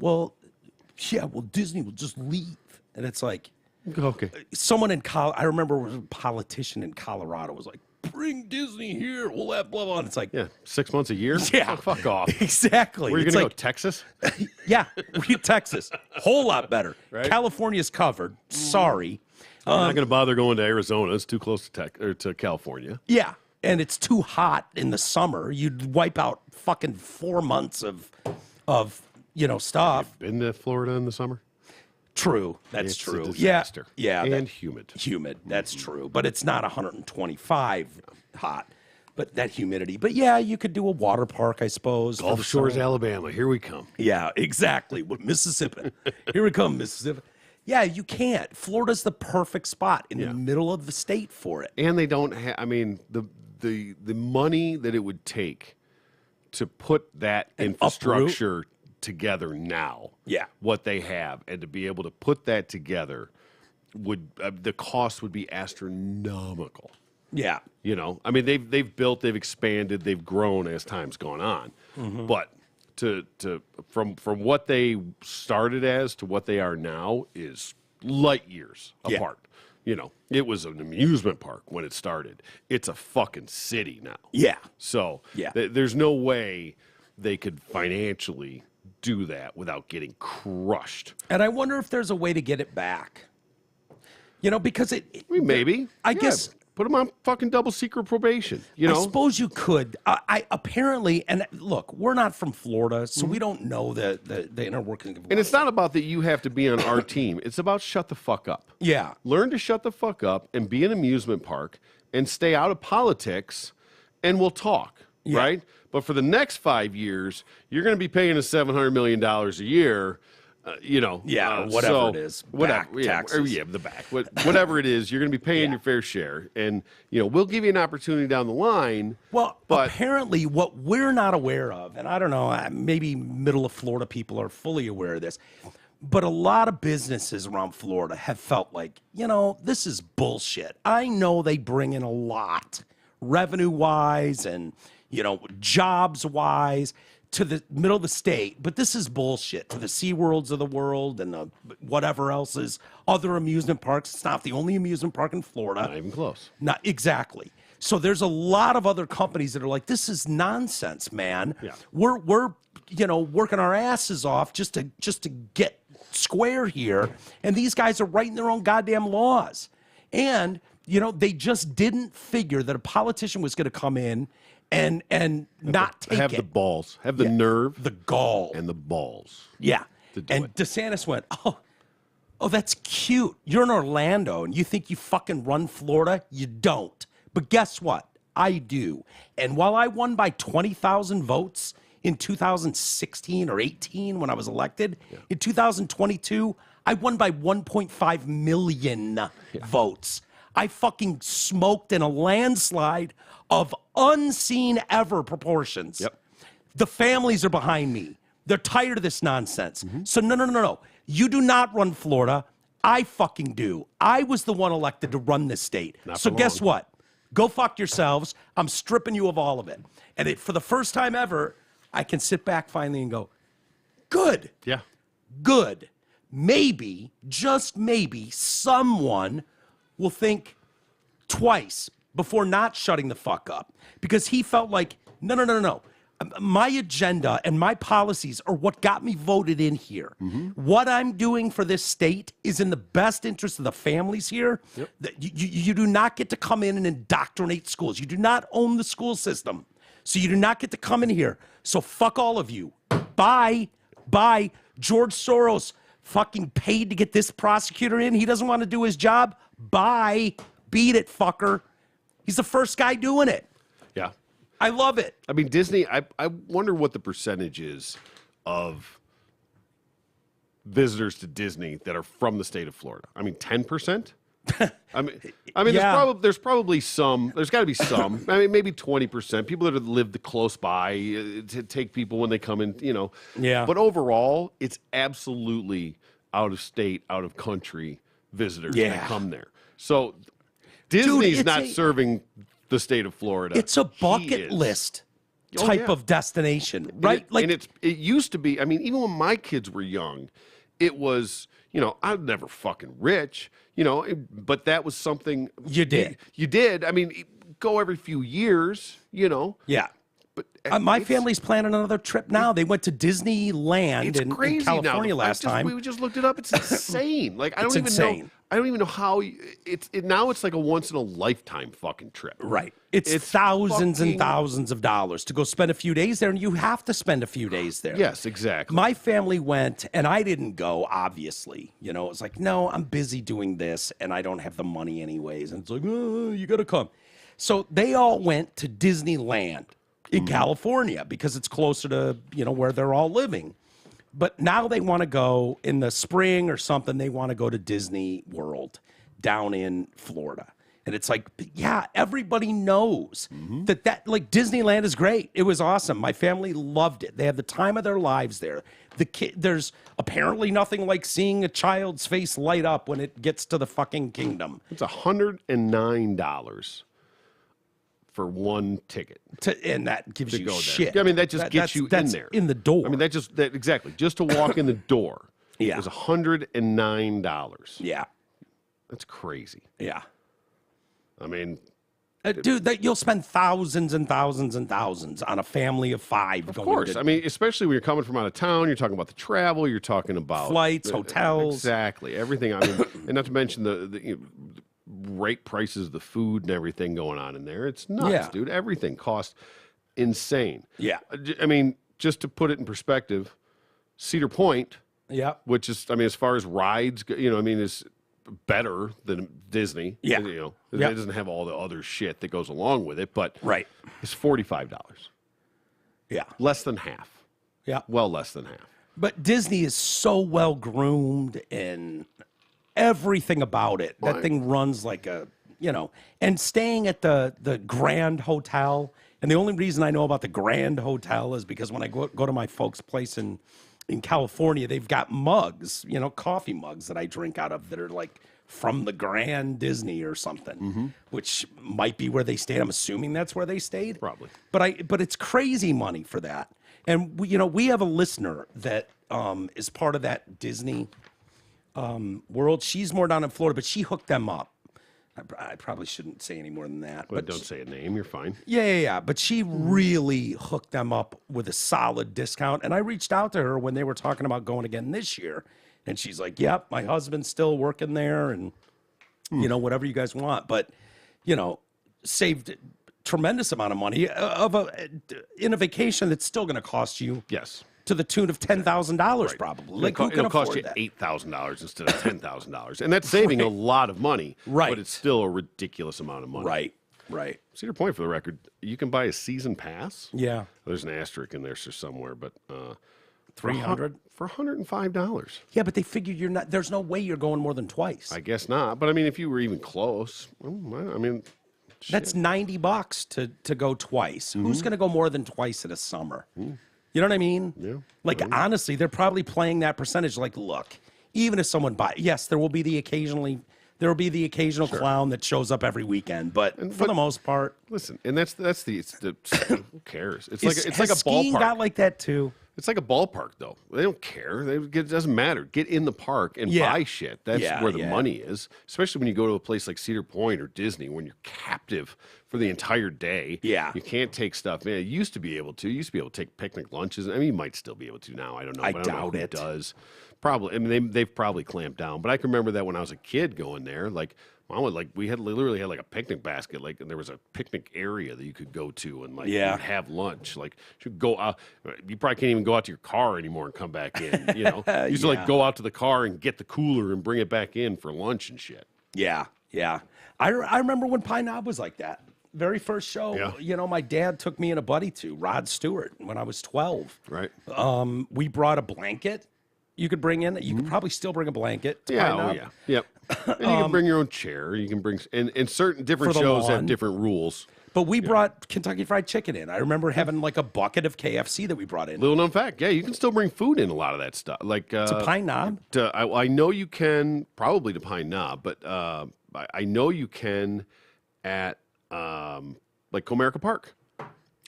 Disney will just leave. And it's like, okay. Someone in I remember a politician in Colorado was like, bring Disney here. We'll have blah, blah. And it's like, 6 months a year? Yeah. Oh, fuck off. Exactly. Where are you going to go, Texas? Yeah, Texas. Whole lot better. Right? California's covered. Sorry. I'm not going to bother going to Arizona. It's too close to California. Yeah. And it's too hot in the summer. You'd wipe out fucking 4 months of stuff. Have you been to Florida in the summer? True. That's it's true. A disaster. Yeah. And humid. Humid. That's true. But it's not 125 hot. But that humidity. But yeah, you could do a water park, I suppose. Gulf Shores, Alabama. Here we come. Yeah, exactly. Mississippi. Here we come, Mississippi. Yeah, you can't. Florida's the perfect spot in the middle of the state for it. And they don't have, the money that it would take to put that infrastructure together now, what they have, and to be able to put that together would the cost would be astronomical. Yeah, they've built, they've expanded, they've grown as time's gone on, but from what they started as to what they are now is light years apart. It was an amusement park when it started. It's a fucking city now. Yeah. So there's no way they could financially do that without getting crushed. And I wonder if there's a way to get it back. Because maybe. I guess. Put them on fucking double secret probation. I suppose you could. I apparently, and look, we're not from Florida, so we don't know the inner workings of life. And it's not about that you have to be on our team. It's about shut the fuck up. Yeah. Learn to shut the fuck up and be an amusement park and stay out of politics, and we'll talk, right? But for the next 5 years, you're going to be paying us $700 million a year. Whatever it is, taxes. The back, whatever it is, you're going to be paying your fair share, and we'll give you an opportunity down the line. Well, but apparently, what we're not aware of, and I don't know, maybe middle of Florida people are fully aware of this, but a lot of businesses around Florida have felt like, this is bullshit. I know they bring in a lot, revenue-wise and jobs-wise, to the middle of the state, but this is bullshit to the SeaWorlds of the world and the whatever else is other amusement parks. It's not the only amusement park in Florida. Not even close. Not exactly. So there's a lot of other companies that are like, this is nonsense, man. Yeah. We're working our asses off just to get square here, and these guys are writing their own goddamn laws. And they just didn't figure that a politician was going to come in and not take have it. The balls, have the nerve, the gall, and the balls. Yeah. And DeSantis went, oh, that's cute. You're in Orlando, and you think you fucking run Florida? You don't. But guess what? I do. And while I won by 20,000 votes in 2016 or 18 when I was elected, in 2022, I won by 1.5 million votes. I fucking smoked in a landslide of unseen ever proportions. Yep. The families are behind me. They're tired of this nonsense. So no. You do not run Florida. I fucking do. I was the one elected to run this state. So guess what? Go fuck yourselves. I'm stripping you of all of it. And for the first time ever, I can sit back finally and go, good. Yeah. Good. Maybe, just maybe, someone will think twice before not shutting the fuck up, because he felt like, no. My agenda and my policies are what got me voted in here. What I'm doing for this state is in the best interest of the families here. Yep. You do not get to come in and indoctrinate schools. You do not own the school system. So you do not get to come in here. So fuck all of you. Bye. George Soros fucking paid to get this prosecutor in. He doesn't want to do his job. Bye. Beat it, fucker. He's the first guy doing it. Yeah. I love it. I mean, Disney, I wonder what the percentage is of visitors to Disney that are from the state of Florida. I mean, 10%? I mean, Yeah. there's probably some. There's got to be some. I mean, maybe 20%. People that have lived close by to take people when they come in. Yeah. But overall, it's absolutely out of state, out of country visitors that come there. So Disney's it's not serving the state of Florida. It's a He bucket is. list Oh, type yeah. of destination, And right? it used to be. I mean, even when my kids were young, it was. I'm never fucking rich. But that was something You did. You did. I mean, go every few years. yeah. But My it's- family's planning another trip now. They went to Disneyland It's in crazy California now. last time. We just looked it up. It's insane. Like I It's don't even know. insane. I don't even know how now it's like a once in a lifetime fucking trip. Right. It's It's thousands and fucking- thousands of dollars to go spend a few days there, and you have to spend a few days there. Yes, exactly. My family went, and I didn't go, obviously. It was like, no, I'm busy doing this, and I don't have the money anyways. And it's like, oh, you got to come. So they all went to Disneyland in California because it's closer to, where they're all living. But now they want to go in the spring or something. They want to go to Disney World down in Florida. And it's like, yeah, everybody knows that like Disneyland is great. It was awesome. My family loved it. They had the time of their lives there. There's apparently nothing like seeing a child's face light up when it gets to the fucking kingdom. It's $109 for one ticket. And that gives you go there. shit. Yeah, I mean, that just gets you in that's there. in the door. I mean, exactly. Just to walk in the door Yeah. is $109. yeah, That's crazy. yeah. I mean, Dude, you'll spend thousands and thousands and thousands on a family of five. of course. I mean, especially when you're coming from out of town, you're talking about the travel, you're talking about Flights, hotels. Exactly. Everything. I mean, and not to mention the rate prices of the food and everything going on in there. It's nuts, Yeah. dude. Everything costs insane. Yeah. I mean, just to put it in perspective, Cedar Point, Yeah. which is, I mean, as far as rides, is better than Disney. Yeah. It Yep. doesn't have all the other shit that goes along with it, but Right. it's $45. Yeah. Less than half. Yeah. Well, less than half. But Disney is so well groomed and everything about it. That Right. thing runs like and staying at the Grand Hotel. And the only reason I know about the Grand Hotel is because when I go to my folks' place in California, they've got mugs, coffee mugs that I drink out of that are like from the Grand Disney or something, which might be where they stayed. I'm assuming that's where they stayed. Probably. But it's crazy money for that. And we have a listener that is part of that Disney world. She's more down in Florida, but she hooked them up. I probably shouldn't say any more than that. But don't say a name. You're fine. Yeah. But she really hooked them up with a solid discount. And I reached out to her when they were talking about going again this year. And she's like, yep, my husband's still working there and, whatever you guys want. But, saved tremendous amount of money in a vacation that's still going to cost you Yes. to the tune of $10,000 probably. Like, who can It'll cost afford you that? $8,000 instead of $10,000. And that's saving a lot of money. Right. But it's still a ridiculous amount of money. Right. Cedar Point, for the record, you can buy a season pass. Yeah. There's an asterisk in there somewhere, but $300 for $105. Yeah, but they figured there's no way you're going more than twice. I guess not. But I mean, if you were even close, I mean, That's $90 to go twice. Who's going to go more than twice in a summer? You know what I mean? Yeah. Like, honestly, they're probably playing that percentage. Like, look, even if someone buys, yes, there will be the occasional clown that shows up every weekend, but for the most part, listen, and that's the who cares? It's like has a skiing ballpark. got like that too. It's like a ballpark, though. They don't care. It doesn't matter. Get in the park and Yeah. buy shit. That's Yeah, where the yeah. money is. Especially when you go to a place like Cedar Point or Disney, when you're captive for the entire day. Yeah. You can't take stuff. Man, you used to be able to. You used to be able to take picnic lunches. I mean, you might still be able to now. I don't know. I but I don't know doubt who it. does. Probably. I mean, they've probably clamped down. But I can remember that when I was a kid going there. Like, Mom would we literally had like a picnic basket. Like, and there was a picnic area that you could go to and Yeah. you'd have lunch. Like, you could go out. You probably can't even go out to your car anymore and come back in. You used to Yeah. go out to the car and get the cooler and bring it back in for lunch and shit. Yeah. Yeah. I remember when Pine Knob was like that. Very first show, my dad took me and a buddy to Rod Stewart when I was 12. Right. We brought a blanket you could bring in. You could probably still bring a blanket. To Pine Knob. Yep. And you can bring your own chair. You can bring, and certain different shows have different rules. But we brought Kentucky Fried Chicken in. I remember having like a bucket of KFC that we brought in. Little known fact, you can still bring food in a lot of that stuff. Like to Pine Knob? I know you can, probably to Pine Knob, but I know you can at like Comerica Park.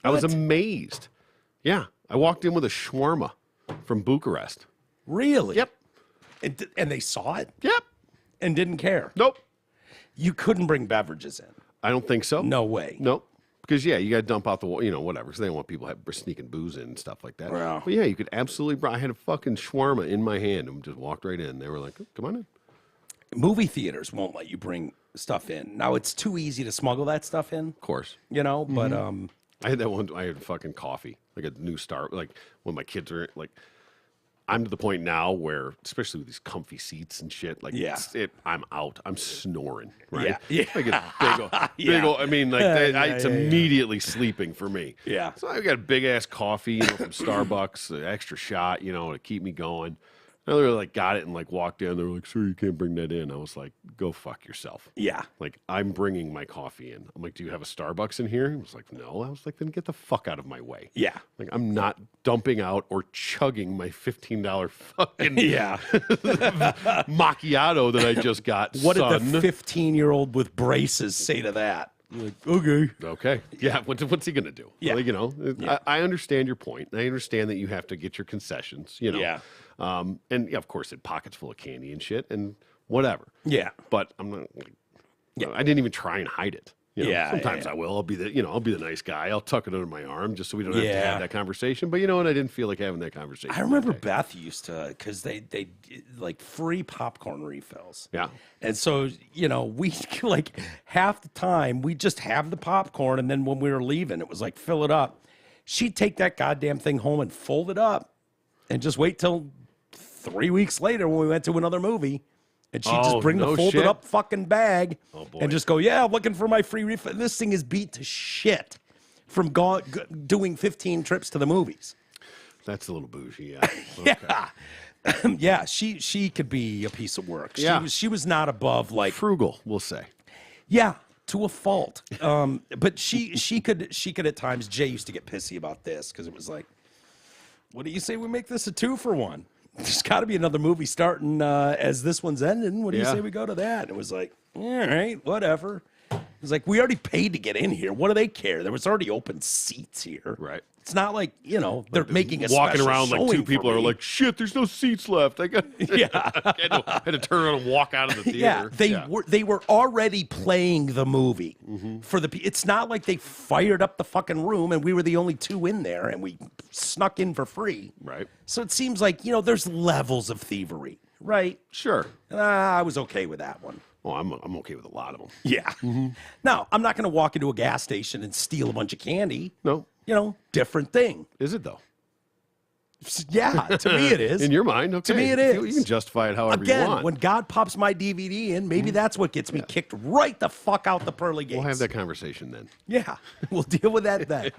I was amazed. Yeah, I walked in with a shawarma from Bucharest. Really? Yep. And they saw it? Yep. And didn't care? Nope. You couldn't bring beverages in? I don't think so. No way. Nope. Because, you got to dump out the, whatever, because they don't want people sneaking booze in and stuff like that. Wow. But, you could absolutely, I had a fucking shawarma in my hand and just walked right in. They were like, oh, come on in. Movie theaters won't let you bring stuff in. Now, it's too easy to smuggle that stuff in. Of course. But... I had that one, I had fucking coffee, like a new start, like when my kids are, like, I'm to the point now where, especially with these comfy seats and shit, like, I'm out. I'm snoring, right? Yeah. Like it's big old, I mean, like, it's immediately sleeping for me. Yeah. So I got a big ass coffee, from Starbucks, an extra shot, to keep me going. And they were like, got it and like walked in. They were like, sir, you can't bring that in. I was like, go fuck yourself. Yeah. Like, I'm bringing my coffee in. I'm like, do you have a Starbucks in here? He was like, no. I was like, then get the fuck out of my way. Yeah. Like, I'm not dumping out or chugging my $15 fucking macchiato that I just got. What did the 15-year-old with braces say to that? Like, okay. Yeah. What's he going to do? Yeah. Like, I understand your point. I understand that you have to get your concessions, Yeah. And of course, it pockets full of candy and shit and whatever. Yeah. But I'm not, I didn't even try and hide it. Sometimes I will. I'll be the nice guy. I'll tuck it under my arm just so we don't have to have that conversation. But you know what? I didn't feel like having that conversation. I remember Beth used to, because they like free popcorn refills. Yeah. And so, we like half the time we just have the popcorn. And then when we were leaving, it was like, fill it up. She'd take that goddamn thing home and fold it up and just wait till 3 weeks later when we went to another movie. And she'd just bring the folded up fucking bag and just go, I'm looking for my free refill. This thing is beat to shit from doing 15 trips to the movies. That's a little bougie, yeah. Okay. Yeah, she could be a piece of work. Yeah. She was not above like frugal, we'll say. Yeah, to a fault. But she could at times. Jay used to get pissy about this because it was like, what do you say we make this a 2-for-1? There's got to be another movie starting as this one's ending. What do you say we go to that? And it was like, all right, whatever. It was like, we already paid to get in here. What do they care? There was already open seats here. Right. It's not like, they're making a walking special around like two people are like, shit, there's no seats left. I got I had to turn around and walk out of the theater. They were already playing the movie for the. It's not like they fired up the fucking room and we were the only two in there and we snuck in for free. Right. So it seems like there's levels of thievery, right? Sure. I was okay with that one. Oh, I'm okay with a lot of them. Yeah. Now I'm not going to walk into a gas station and steal a bunch of candy. No. Different thing. Is it though? Yeah, to me it is. In your mind, okay. To me it is. You can justify it however Again, you want. when God pops my DVD in, maybe that's what gets me kicked right the fuck out the pearly gates. We'll have that conversation then. Yeah, we'll deal with that then.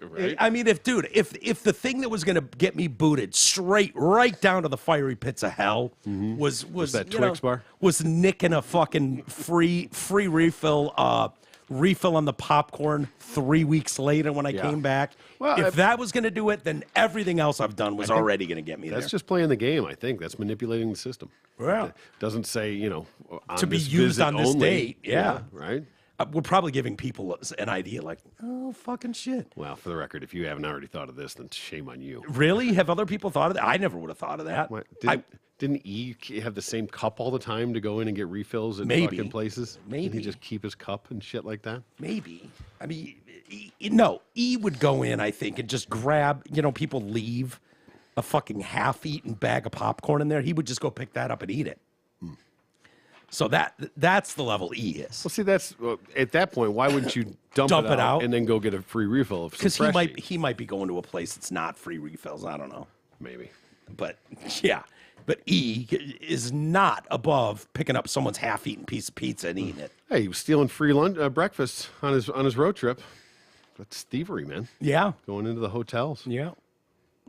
Right? I mean, if the thing that was going to get me booted right down to the fiery pits of hell was that Twix bar? Was nicking a fucking free refill on the popcorn 3 weeks later when I came back. Well, if that was going to do it, then everything else I've done was already going to get me there. That's just playing the game, I think. That's manipulating the system. Well, it doesn't say, on to be this used on this only. date. Yeah. Right? We're probably giving people an idea like, oh, fucking shit. Well, for the record, if you haven't already thought of this, then shame on you. Really? Have other people thought of that? I never would have thought of that. Didn't E have the same cup all the time to go in and get refills at fucking places? Maybe. Didn't he just keep his cup and shit like that? Maybe. I mean, no. E would go in, I think, and just grab, people leave a fucking half-eaten bag of popcorn in there. He would just go pick that up and eat it. So that's the level E is. Well, see, that's at that point. Why wouldn't you dump it out and then go get a free refill of some because Freshie? he might be going to a place that's not free refills. I don't know. Maybe. But yeah, But E is not above picking up someone's half-eaten piece of pizza and eating it. Hey, he was stealing free lunch, breakfast on his road trip. That's thievery, man. Yeah. Going into the hotels. Yeah.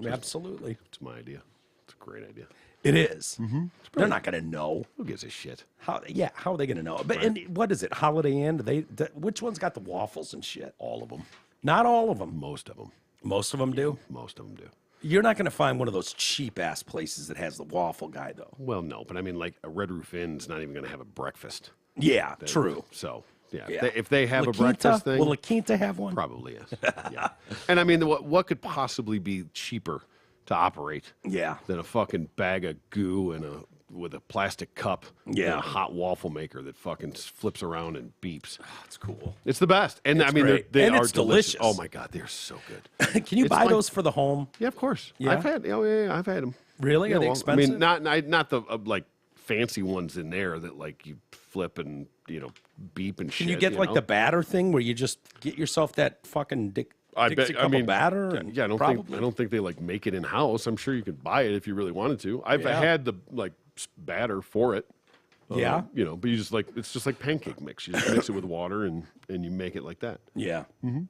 Absolutely. It's my idea. It's a great idea. It is. Mm-hmm. They're not going to know. Who gives a shit? How are they going to know? But and what is it? Holiday Inn? Which one's got the waffles and shit? All of them. Not all of them. Most of them. Most of them do? Most of them do. You're not going to find one of those cheap-ass places that has the waffle guy, though. Well, no. But I mean, like, a Red Roof Inn's not even going to have a breakfast. Yeah, true. So, if they have La a breakfast thing. Will La Quinta have one? Probably is. Yeah. And I mean, what could possibly be cheaper to operate than a fucking bag of goo and with a plastic cup and a hot waffle maker that fucking flips around and beeps. Oh, it's cool. It's the best. And I mean, they and are it's delicious. Oh my God, they're so good. Can you buy those for the home? Yeah, of course. Yeah? I've had them. Really? Are they expensive? I mean, not the like fancy ones in there that like you flip and beep and shit. Can you get like the batter thing where you just get yourself that fucking Dixie cup of batter? And I don't think they like make it in house. I'm sure you could buy it if you really wanted to. I've had the like batter for it. But you just like it's just like pancake mix. You just mix it with water and you make it like that. Yeah. Mm-hmm.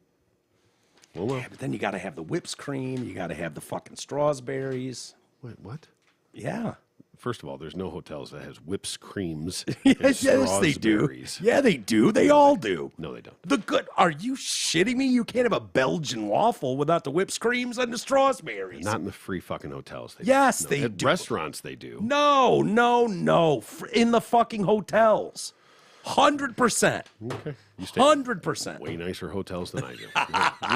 Well. Yeah, but then you got to have the whipped cream. You got to have the fucking strawberries. Wait, what? Yeah. First of all, there's no hotels that has whips creams. Yes, they do. Yeah, they do. They all do. No, they don't. Are you shitting me? You can't have a Belgian waffle without the whipped creams and the strawberries. Not in the free fucking hotels. Yes, they do. At restaurants, they do. No. In the fucking hotels. 100%. Okay. 100%. Way nicer hotels than I do.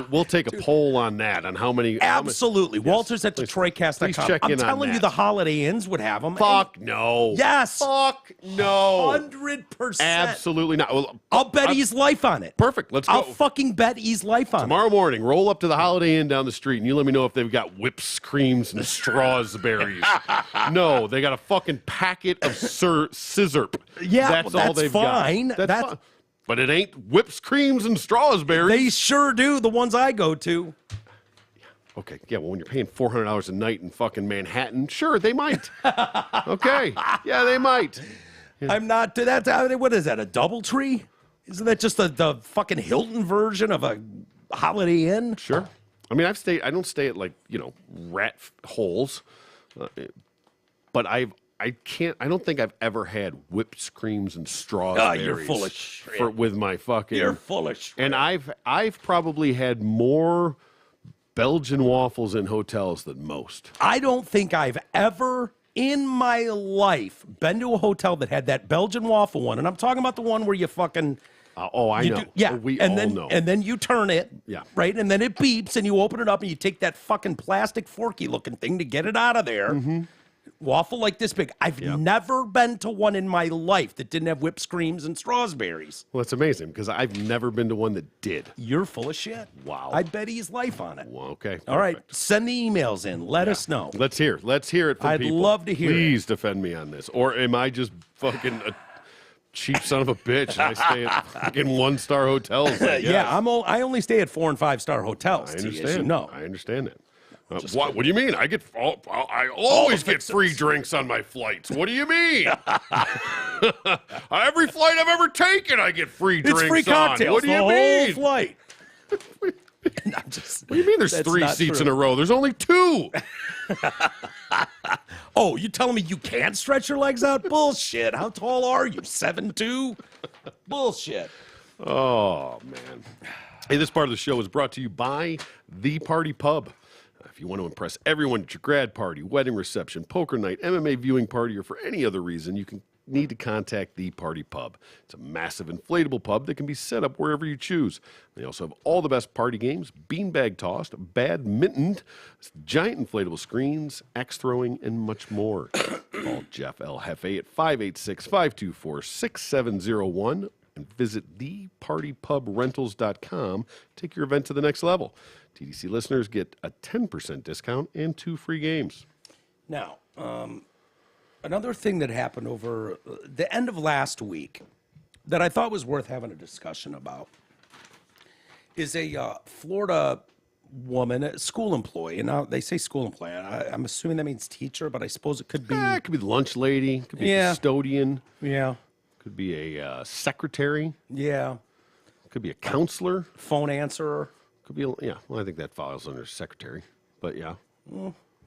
We'll take a poll on that, on how many. Absolutely. Walters at DetroitCast.com. Please check in on I'm telling you, that. the Holiday Inns would have them. Fuck no. Yes. Fuck no. 100%. Absolutely not. Well, I'll bet E's life on it. Perfect. Let's go. I'll fucking bet E's life on it. Tomorrow morning, roll up to the Holiday Inn down the street, and you let me know if they've got whips, creams, and strawberries. No, they got a fucking packet of scissorp. Yeah, that's all they've fine. got. That's fine. But it ain't whips, creams, and strawberries. They sure do, the ones I go to. Okay, yeah, well, when you're paying $400 a night in fucking Manhattan, sure, they might. Okay, yeah, they might. Yeah. I'm not, what is that, a DoubleTree? Isn't that just the fucking Hilton version of a Holiday Inn? Sure. I mean, I don't stay at like, rat holes, but I don't think I've ever had whipped creams and strawberries. Oh, you're full of shit. With my fucking. You're full of shit. And I've probably had more Belgian waffles in hotels than most. I don't think I've ever in my life been to a hotel that had that Belgian waffle one, and I'm talking about the one where you fucking. I know. Yeah, we and all then, know. And then you turn it. Yeah. Right, and then it beeps, and you open it up, and you take that fucking plastic forky-looking thing to get it out of there. Mm-hmm. Waffle like this big. I've never been to one in my life that didn't have whipped creams and strawberries. Well, it's amazing because I've never been to one that did. You're full of shit. Wow. I bet he's life on it. Well, okay. All right. Perfect. Send the emails in. Let us know. Let's hear it from I'd people. love to hear it. Please defend me on this. Or am I just fucking a cheap son of a bitch and I stay at fucking 1-star hotels? Yeah, I only stay at 4- and 5-star hotels. I understand. As you know. I understand that. What do you mean? I always get free drinks on my flights. What do you mean? Every flight I've ever taken, I get free drinks It's free cocktails. on. What do you the mean? Whole flight. What do you mean there's 3 seats in a row? There's only 2. Oh, you telling me you can't stretch your legs out? Bullshit. How tall are you? 7'2"? Bullshit. Oh, man. Hey, this part of the show is brought to you by The Party Pub. If you want to impress everyone at your grad party, wedding reception, poker night, MMA viewing party, or for any other reason, you need to contact The Party Pub. It's a massive inflatable pub that can be set up wherever you choose. They also have all the best party games, beanbag tossed, badminton, giant inflatable screens, axe throwing, and much more. Call Jeff L. Hefe at 586-524-6701 and visit thepartypubrentals.com. Take your event to the next level. TDC listeners get a 10% discount and 2 free games. Now, another thing that happened over the end of last week that I thought was worth having a discussion about is a Florida woman, a school employee, and now they say school employee. I'm assuming that means teacher, but I suppose it could be. It could be the lunch lady. Could be a custodian. Yeah. Could be a secretary. Yeah. Could be a counselor. Phone answerer. Could be, yeah. Well, I think that falls under secretary. But yeah.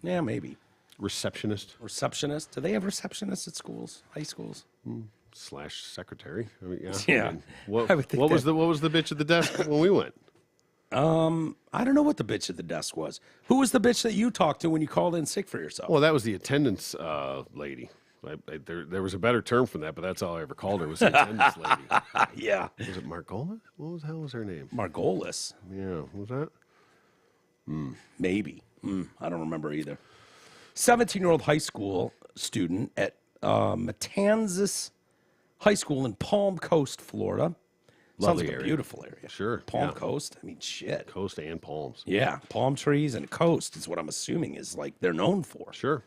Yeah, maybe. Receptionist. Receptionist. Do they have receptionists at schools, high schools? / secretary. I mean, yeah. Yeah. I mean, what I would think was the bitch at the desk when we went? I don't know what the bitch at the desk was. Who was the bitch that you talked to when you called in sick for yourself? Well, that was the attendance lady. There was a better term for that, but that's all I ever called her was the attendance lady. Yeah. Was it Margolis? What the hell was her name? Margolis. Yeah. What was that? Maybe. I don't remember either. 17-year-old high school student at Matanzas High School in Palm Coast, Florida. Lovely Sounds like area. a beautiful area. Sure. Palm yeah. Coast. I mean, shit. Coast and palms. Yeah. Palm trees and coast is what I'm assuming is like they're known for. Sure.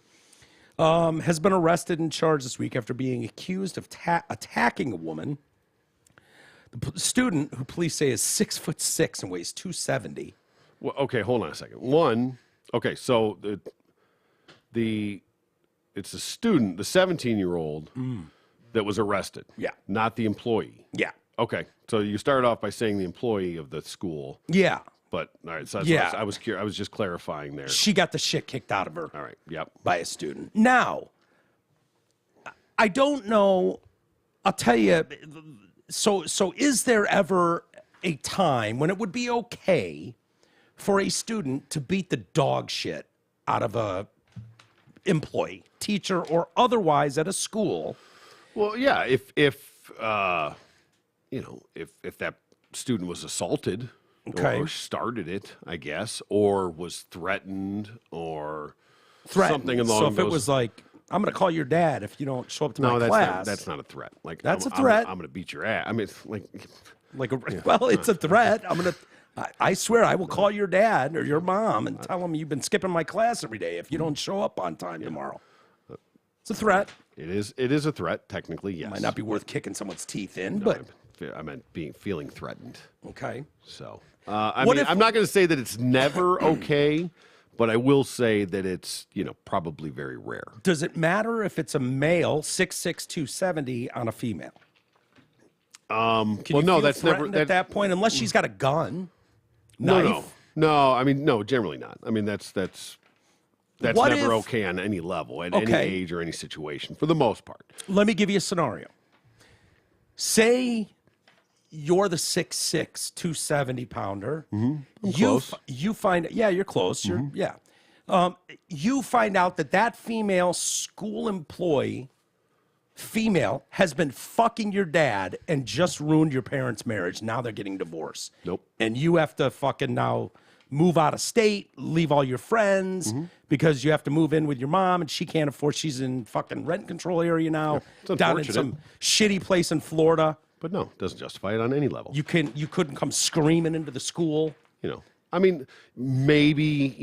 Has been arrested and charged this week after being accused of attacking a woman. The student, who police say is 6'6" and weighs 270. Well, okay, hold on a second. Okay, so it's the student, the 17-year-old that was arrested. Yeah. Not the employee. Yeah. Okay, so you started off by saying the employee of the school. Yeah. But all right, so that's Yeah. I was curious. I was just clarifying there. She got the shit kicked out of her. All right. Yep. By a student. Now, I don't know. I'll tell you. So is there ever a time when it would be okay for a student to beat the dog shit out of a employee, teacher, or otherwise at a school? Well, yeah. If that student was assaulted. Okay. Or started it, I guess, or was threatened, or Threatened. something along So if those. it was like, I'm going to call your dad if you don't show up to my that's class. that's not a threat. Like That's I'm, a threat. I'm going to beat your ass. I mean, it's like Well, it's a threat. I swear I will call your dad or your mom and tell them you've been skipping my class every day if you don't show up on time tomorrow. It's a threat. it is a threat. Technically, yes. Might not be worth kicking someone's teeth in, No, but I meant feeling threatened. okay. So What if- I'm not going to say that it's never okay, but I will say that it's probably very rare. Does it matter if it's a male 6'6", 270 on a female? Can you no, feel that's never threatened at that point, unless she's got a gun, No, knife. no. I mean, no, generally not. I mean, that's What never if- okay on any level, at any Okay. age or any situation, for the most part. Let me give you a scenario. Say you're the 6'6", 270 pounder. close. You find you're close. You find out that female school employee, has been fucking your dad and just ruined your parents' marriage. Now they're getting divorced. Nope. And you have to fucking now move out of state, leave all your friends because you have to move in with your mom and she can't afford. She's in fucking rent control area now, it's down in unfortunate. some shitty place in Florida. But no, it doesn't justify it on any level. You couldn't come screaming into the school. I mean, maybe,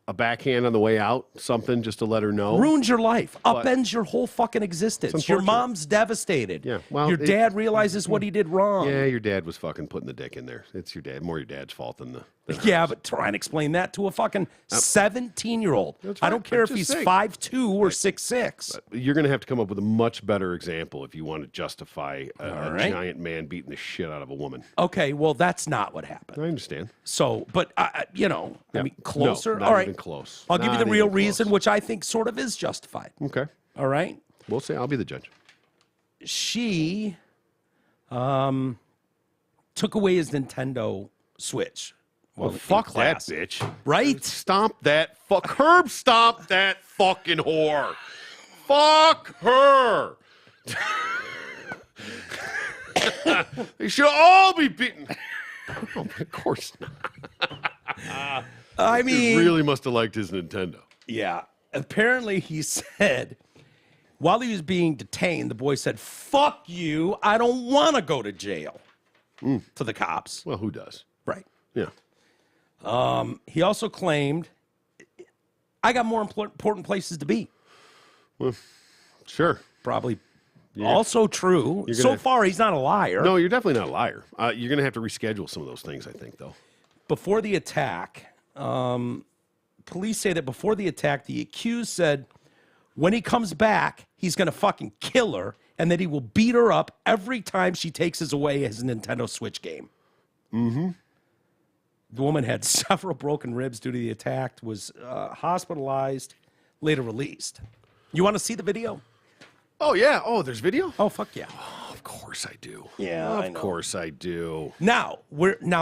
a backhand on the way out, something just to let her know. Ruins your life, upends your whole fucking existence. Your unfortunate. mom's devastated. Yeah, well, your dad realizes what he did wrong. Yeah, your dad was fucking putting the dick in there. It's your dad, more your dad's fault than Yeah, but try and explain that to a fucking 17-year-old. That's I right. don't care if I'm he's just saying. 5'2" or 6'6". You're going to have to come up with a much better example if you want to justify a right. giant man beating the shit out of a woman. Okay, well, that's not what happened. I understand. So, but, I mean, closer. No, not All right. even close. I'll give you Not the real even reason, close. which I think sort of is justified. Okay. All right? We'll say I'll be the judge. She took away his Nintendo Switch. Well, in fuck that class. bitch. Right? Stomp that curb stomp that fucking whore. Fuck her. They should all be beaten. Oh, of course not. I He mean, really must have liked his Nintendo. yeah. Apparently, he said, while he was being detained, the boy said, "Fuck you. I don't want to go to jail." To the cops. Well, who does? Right. Yeah. He also claimed, I got more important places to be. Sure. Probably also true. So far, he's not a liar. No, you're definitely not a liar. You're going to have to reschedule some of those things, I think, though. Before the attack, Police say that before the attack, the accused said when he comes back, he's going to fucking kill her and that he will beat her up every time she takes away his Nintendo Switch game. Mm-hmm. The woman had several broken ribs due to the attack, was hospitalized, later released. You want to see the video? Oh, yeah. Oh, there's video? Oh, fuck yeah. Oh, of course I do. Yeah, I Of know. course I do. Now,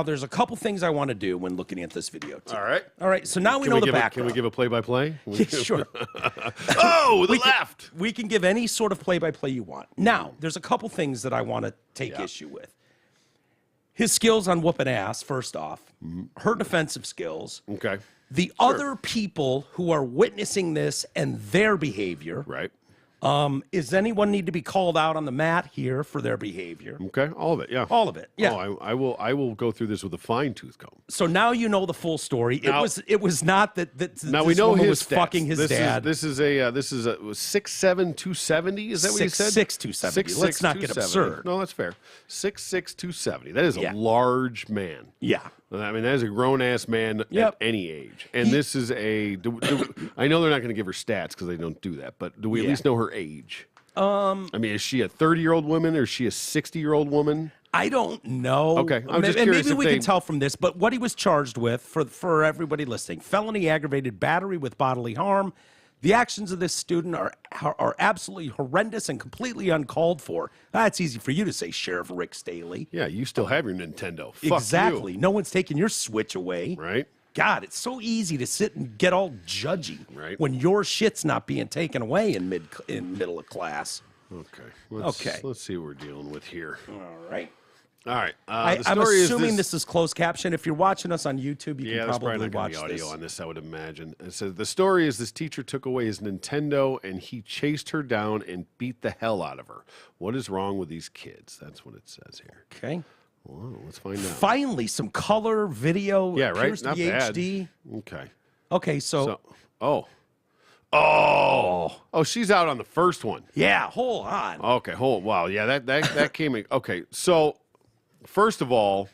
there's a couple things I want to do when looking at this video, too. All right. So now we know the background. Can we give a play-by-play? Yeah, sure. Oh, the left. We can give any sort of play-by-play you want. Now, there's a couple things that I want to take issue with. His skills on whooping ass, first off. Her defensive skills. Okay. The other people who are witnessing this and their behavior. Right. Is anyone need to be called out on the mat here for their behavior? Okay. All of it. Yeah. All of it. Yeah. Oh, I will go through this with a fine-tooth comb. So now you know the full story. Now, it was not that now this we know woman his was stats. fucking his dad. This is a 6'7", 270. Is that what you said? 6'6", 270. Let's not get 270. absurd. No, that's fair. 6'6", 270. That is Yeah. a large man. Yeah. I mean, that is a grown-ass man at any age. And this is a... I know they're not going to give her stats because they don't do that, but do we at least know her age? I mean, is she a 30-year-old woman or is she a 60-year-old woman? I don't know. Okay, I'm just and curious maybe if we they- can tell from this, but what he was charged with, for everybody listening, felony aggravated battery with bodily harm. The actions of this student are absolutely horrendous and completely uncalled for. That's easy for you to say, Sheriff Rick Staley. Yeah, you still have your Nintendo. Fuck Exactly. you. No one's taking your Switch away. Right? God, it's so easy to sit and get all judgy Right. when your shit's not being taken away in middle of class. Okay. Let's see what we're dealing with here. All right. All right. I'm assuming this is closed caption. If you're watching us on YouTube, you can there's probably not gonna watch be audio this. on this, I would imagine. It says the story is this teacher took away his Nintendo and he chased her down and beat the hell out of her. What is wrong with these kids? That's what it says here. Okay. Whoa, let's find out. Finally, some color video. Yeah, right. Appears to Not be bad. HD. Okay. Okay, so Oh, she's out on the first one. yeah, hold on. Okay, wow. Yeah, that came in. Okay, so first of all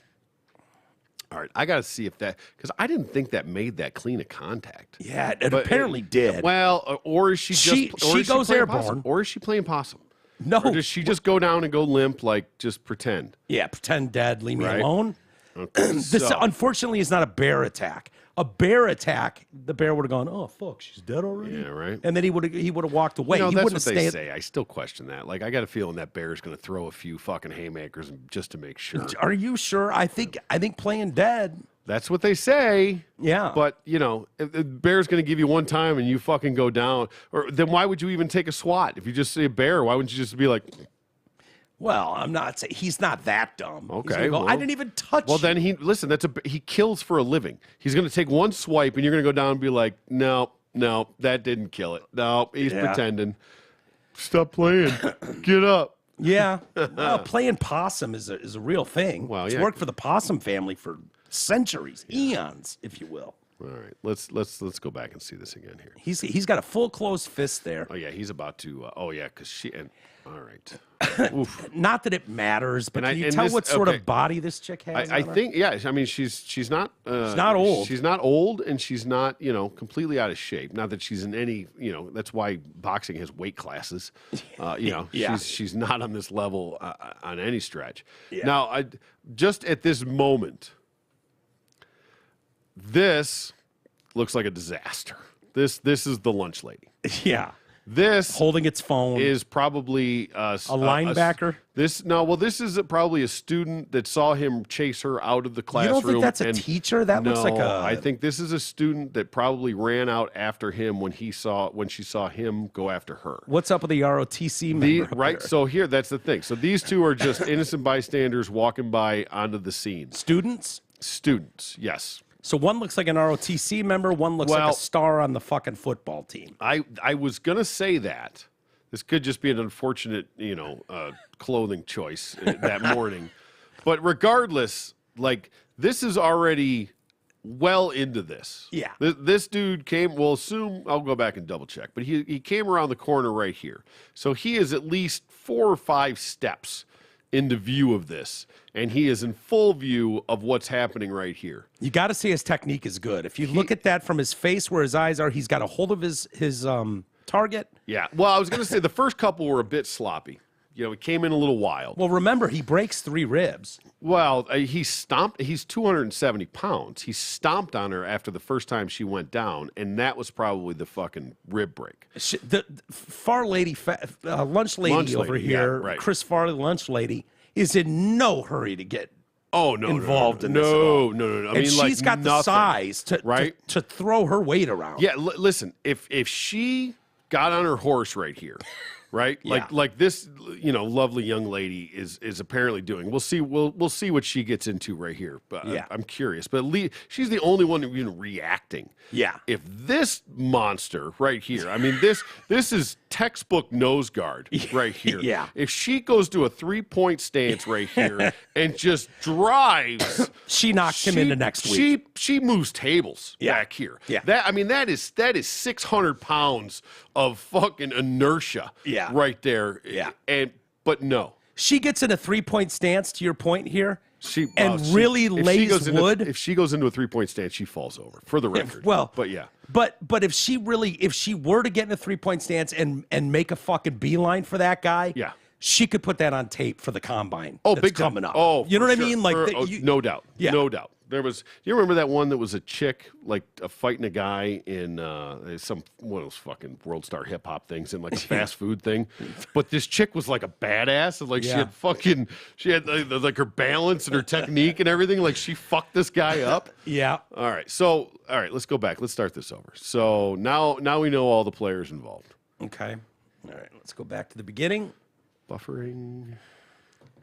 right, I got to see if that, because I didn't think that made that clean of contact. Yeah, it apparently did. Well, or is she just she goes playing airborne. possum? Or is she playing possum? No. Or does she just go down and go limp, like just pretend? Yeah, pretend dad, leave me Right. alone. Okay, This unfortunately is not a bear attack. A bear attack, the bear would have gone, "Oh fuck, she's dead already." Yeah, right. And then he would have walked away. You know, he that's wouldn't what have they stayed. say. I still question that. Like, I got a feeling that bear's going to throw a few fucking haymakers just to make sure. Are you sure? I think playing dead. That's what they say. Yeah. But, you know, if the bear's going to give you one time and you fucking go down, or then why would you even take a SWAT? If you just say bear, why wouldn't you just be like, Well, I'm not saying he's not that dumb. He's okay, gonna go, well- I didn't even touch. well, you." then he kills for a living. He's going to take one swipe and you're going to go down and be like, no, that didn't kill it. No, he's Yeah. pretending. Stop playing. Get up. Yeah, well, playing possum is a real thing. Well, It's yeah. worked for the possum family for centuries, eons, if you will. All right, let's go back and see this again here. He's got a full closed fist there. Oh yeah, he's about to. Because she. And all right. Oof. Not that it matters, but can you and tell this- what sort okay. of body this chick has? I on her? think I mean she's not. She's not old. She's not old, and she's not completely out of shape. Not that she's in any. That's why boxing has weight classes. Yeah. She's not on this level on any stretch. Yeah. Now, just at this moment, this looks like a disaster. This is the lunch lady. Yeah, This holding its phone. is probably a linebacker? This is probably a student that saw him chase her out of the You classroom. don't think that's a and- teacher? That looks like No, a. I think this is a student that probably ran out after him when she saw him go after her. What's up with the ROTC member? up Right. there? So here, that's the thing. So these two are just innocent bystanders walking by onto the scene. Students. Students, yes. So one looks like an ROTC member. One looks like Well- a star on the fucking football team. I was gonna say that. This could just be an unfortunate, clothing choice that morning. But regardless, like, this is already well into this. Yeah. This dude came, I'll go back and double check, but he came around the corner right here. So he is at least 4 or 5 steps into view of this, and he is in full view of what's happening right here. You got to say his technique is good. If you look at that from his face where his eyes are, he's got a hold of his target. Yeah. Well, I was going to say the first couple were a bit sloppy. You know, it came in a little wild. Well, remember, he breaks 3 ribs. Well, he stomped. He's 270 pounds. He stomped on her after the first time she went down, and that was probably the fucking rib break. The lunch lady over here, yeah, right. Chris Farley, lunch lady, is in no hurry to get involved in this at all. No. I and mean, she's got nothing, the size to throw her weight around. Yeah, listen, if she got on her horse right here, right? Yeah. Like this, lovely young lady is apparently doing. We'll see what she gets into right here. But yeah. I'm curious. But she's the only one even reacting. Yeah. If this monster right here, I mean this is textbook nose guard right here. Yeah. If she goes to a 3-point stance right here and just drives, she knocks him into next week. She moves tables back here. Yeah. That is 600 pounds of fucking inertia. Yeah. Right there. Yeah. But no. She gets in a 3-point stance, to your point here, lays wood. If she goes into a 3-point stance, she falls over, for the record. But yeah. But if she were to get in a 3-point stance and make a fucking beeline for that guy, yeah, she could put that on tape for the combine. Oh, that's big time. coming up. Oh, you know what sure. I mean? Like, no doubt. Yeah. No doubt. There was. You remember that one that was a chick like fighting a guy in some one of those fucking World Star Hip Hop things in like a fast food thing, but this chick was like a badass and like she had like her balance and her technique and everything. Like she fucked this guy up. Yeah. All right. Let's go back. Let's start this over. So now we know all the players involved. Okay. All right. Let's go back to the beginning. Buffering.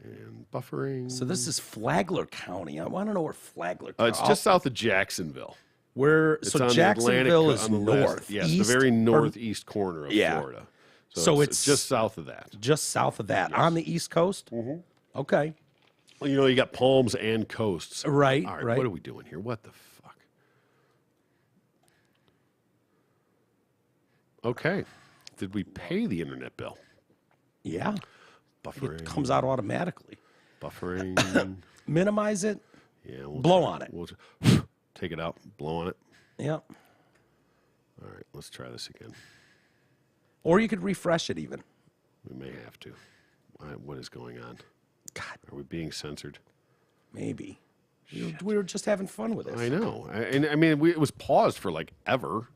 And buffering. So this is Flagler County. I want to know where Flagler County. It's just south of Jacksonville. So Jacksonville is north. Yes, the very northeast corner of Florida. So it's just south of that. Just south of that. Yes. On the East Coast? Mm-hmm. Okay. Well, you got palms and coasts. Right, All right. right. What are we doing here? What the fuck? Okay. Did we pay the internet bill? Yeah. Buffering. It comes out automatically. Buffering. Minimize it. Yeah. Blow on it. We'll take it out. Blow on it. Yeah. All right. Let's try this again. Or you could refresh it even. We may have to. What is going on? God. Are we being censored? Maybe. We were just having fun with it. I know. It was paused for like ever.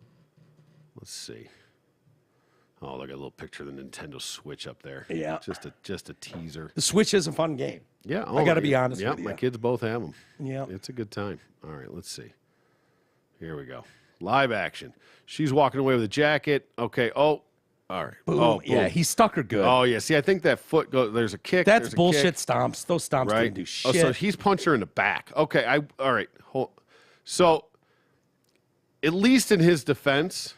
Let's see. Oh, look at a little picture of the Nintendo Switch up there. Yeah. Just a teaser. The Switch is a fun game. Yeah. I got to be honest with you. Yeah, my kids both have them. Yeah. It's a good time. All right, let's see. Here we go. Live action. She's walking away with a jacket. Okay. Oh, all right. Boom. Oh, boom. Yeah, he stuck her good. Oh, yeah. See, I think that foot goes, there's a kick. That's bullshit stomps. Those stomps right? didn't do shit. Oh, so he's punched her in the back. Okay. All right. So, at least in his defense,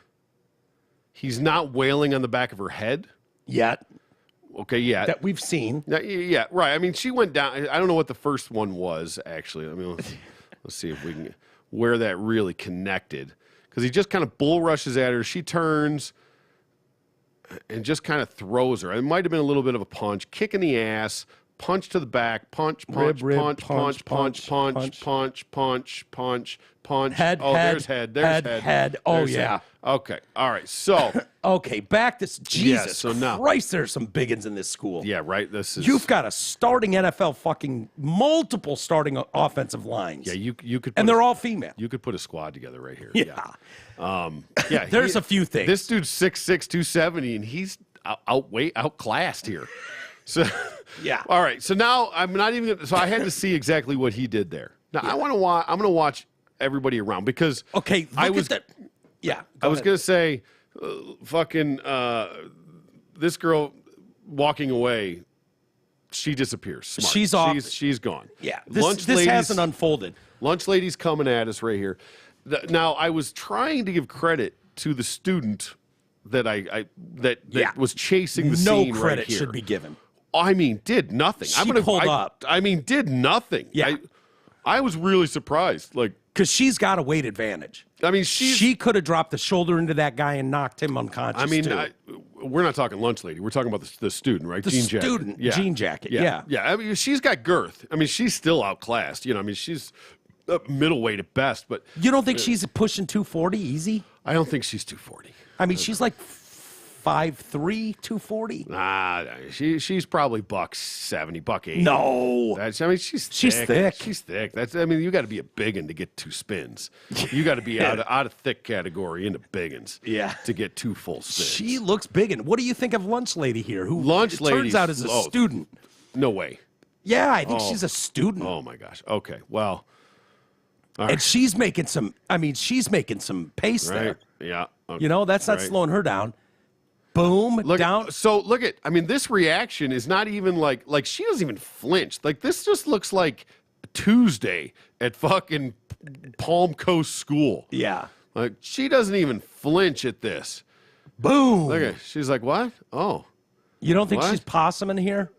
he's not wailing on the back of her head. Yet. Okay, yeah. That we've seen. Yeah, right. I mean, she went down. I don't know what the first one was, actually. I mean, let's see if we can, where that really connected. Because he just kind of bull rushes at her. She turns and just kind of throws her. It might have been a little bit of a punch. Kick in the ass. Punch to the back. Punch, punch, Rib, punch, punch, punch, punch, punch, punch, punch, punch. Head, there's head. There's head. Oh, there's yeah. Head. Okay. All right. So. Okay, back to Jesus so now, Christ, there's some big uns in this school. Yeah, right. You've got a starting NFL fucking multiple starting offensive lines. Yeah, you could, and they're all female. You could put a squad together right here. Yeah, there's a few things. This dude's 6'6", 270, and he's outclassed here. So yeah. All right. So now I'm not even gonna, so I had to see exactly what he did there. Now I want to watch. I'm going to watch everybody around because I was gonna say this girl walking away, she disappears. Smart. She's off. She's gone. Yeah. This hasn't unfolded. Lunch lady's coming at us right here. Now I was trying to give credit to the student that that was chasing the scene. No credit right here. should be given. I mean, did nothing. She pulled up. I mean, did nothing. Yeah. I was really surprised. Like, because she's got a weight advantage. I mean, she could have dropped the shoulder into that guy and knocked him unconscious. I mean, too. we're not talking lunch lady. We're talking about the student, right? The student jean jacket. Yeah. I mean, she's got girth. I mean, she's still outclassed. You know, I mean, she's middleweight at best. But you don't think she's pushing 240 easy? I don't think she's 240. I mean, she's like 5'3", 240. Nah, she's probably $170, $180. No, I mean, she's thick. She's thick. You got to be a biggin to get 2 spins. You got to be out of thick category into biggins. Yeah. To get 2 full spins. She looks biggin. What do you think of lunch lady here? Who turns out is a student? No way. Yeah, I think she's a student. Oh my gosh. Okay. Well. And she's making some. I mean, she's making some pace there. Yeah. Okay. You know, that's not slowing her down. Boom, down. I mean, this reaction is not even like she doesn't even flinch. Like, this just looks like Tuesday at fucking Palm Coast School. Yeah. Like, she doesn't even flinch at this. Boom. Okay. She's like, what? Oh. You don't think she's possuming here?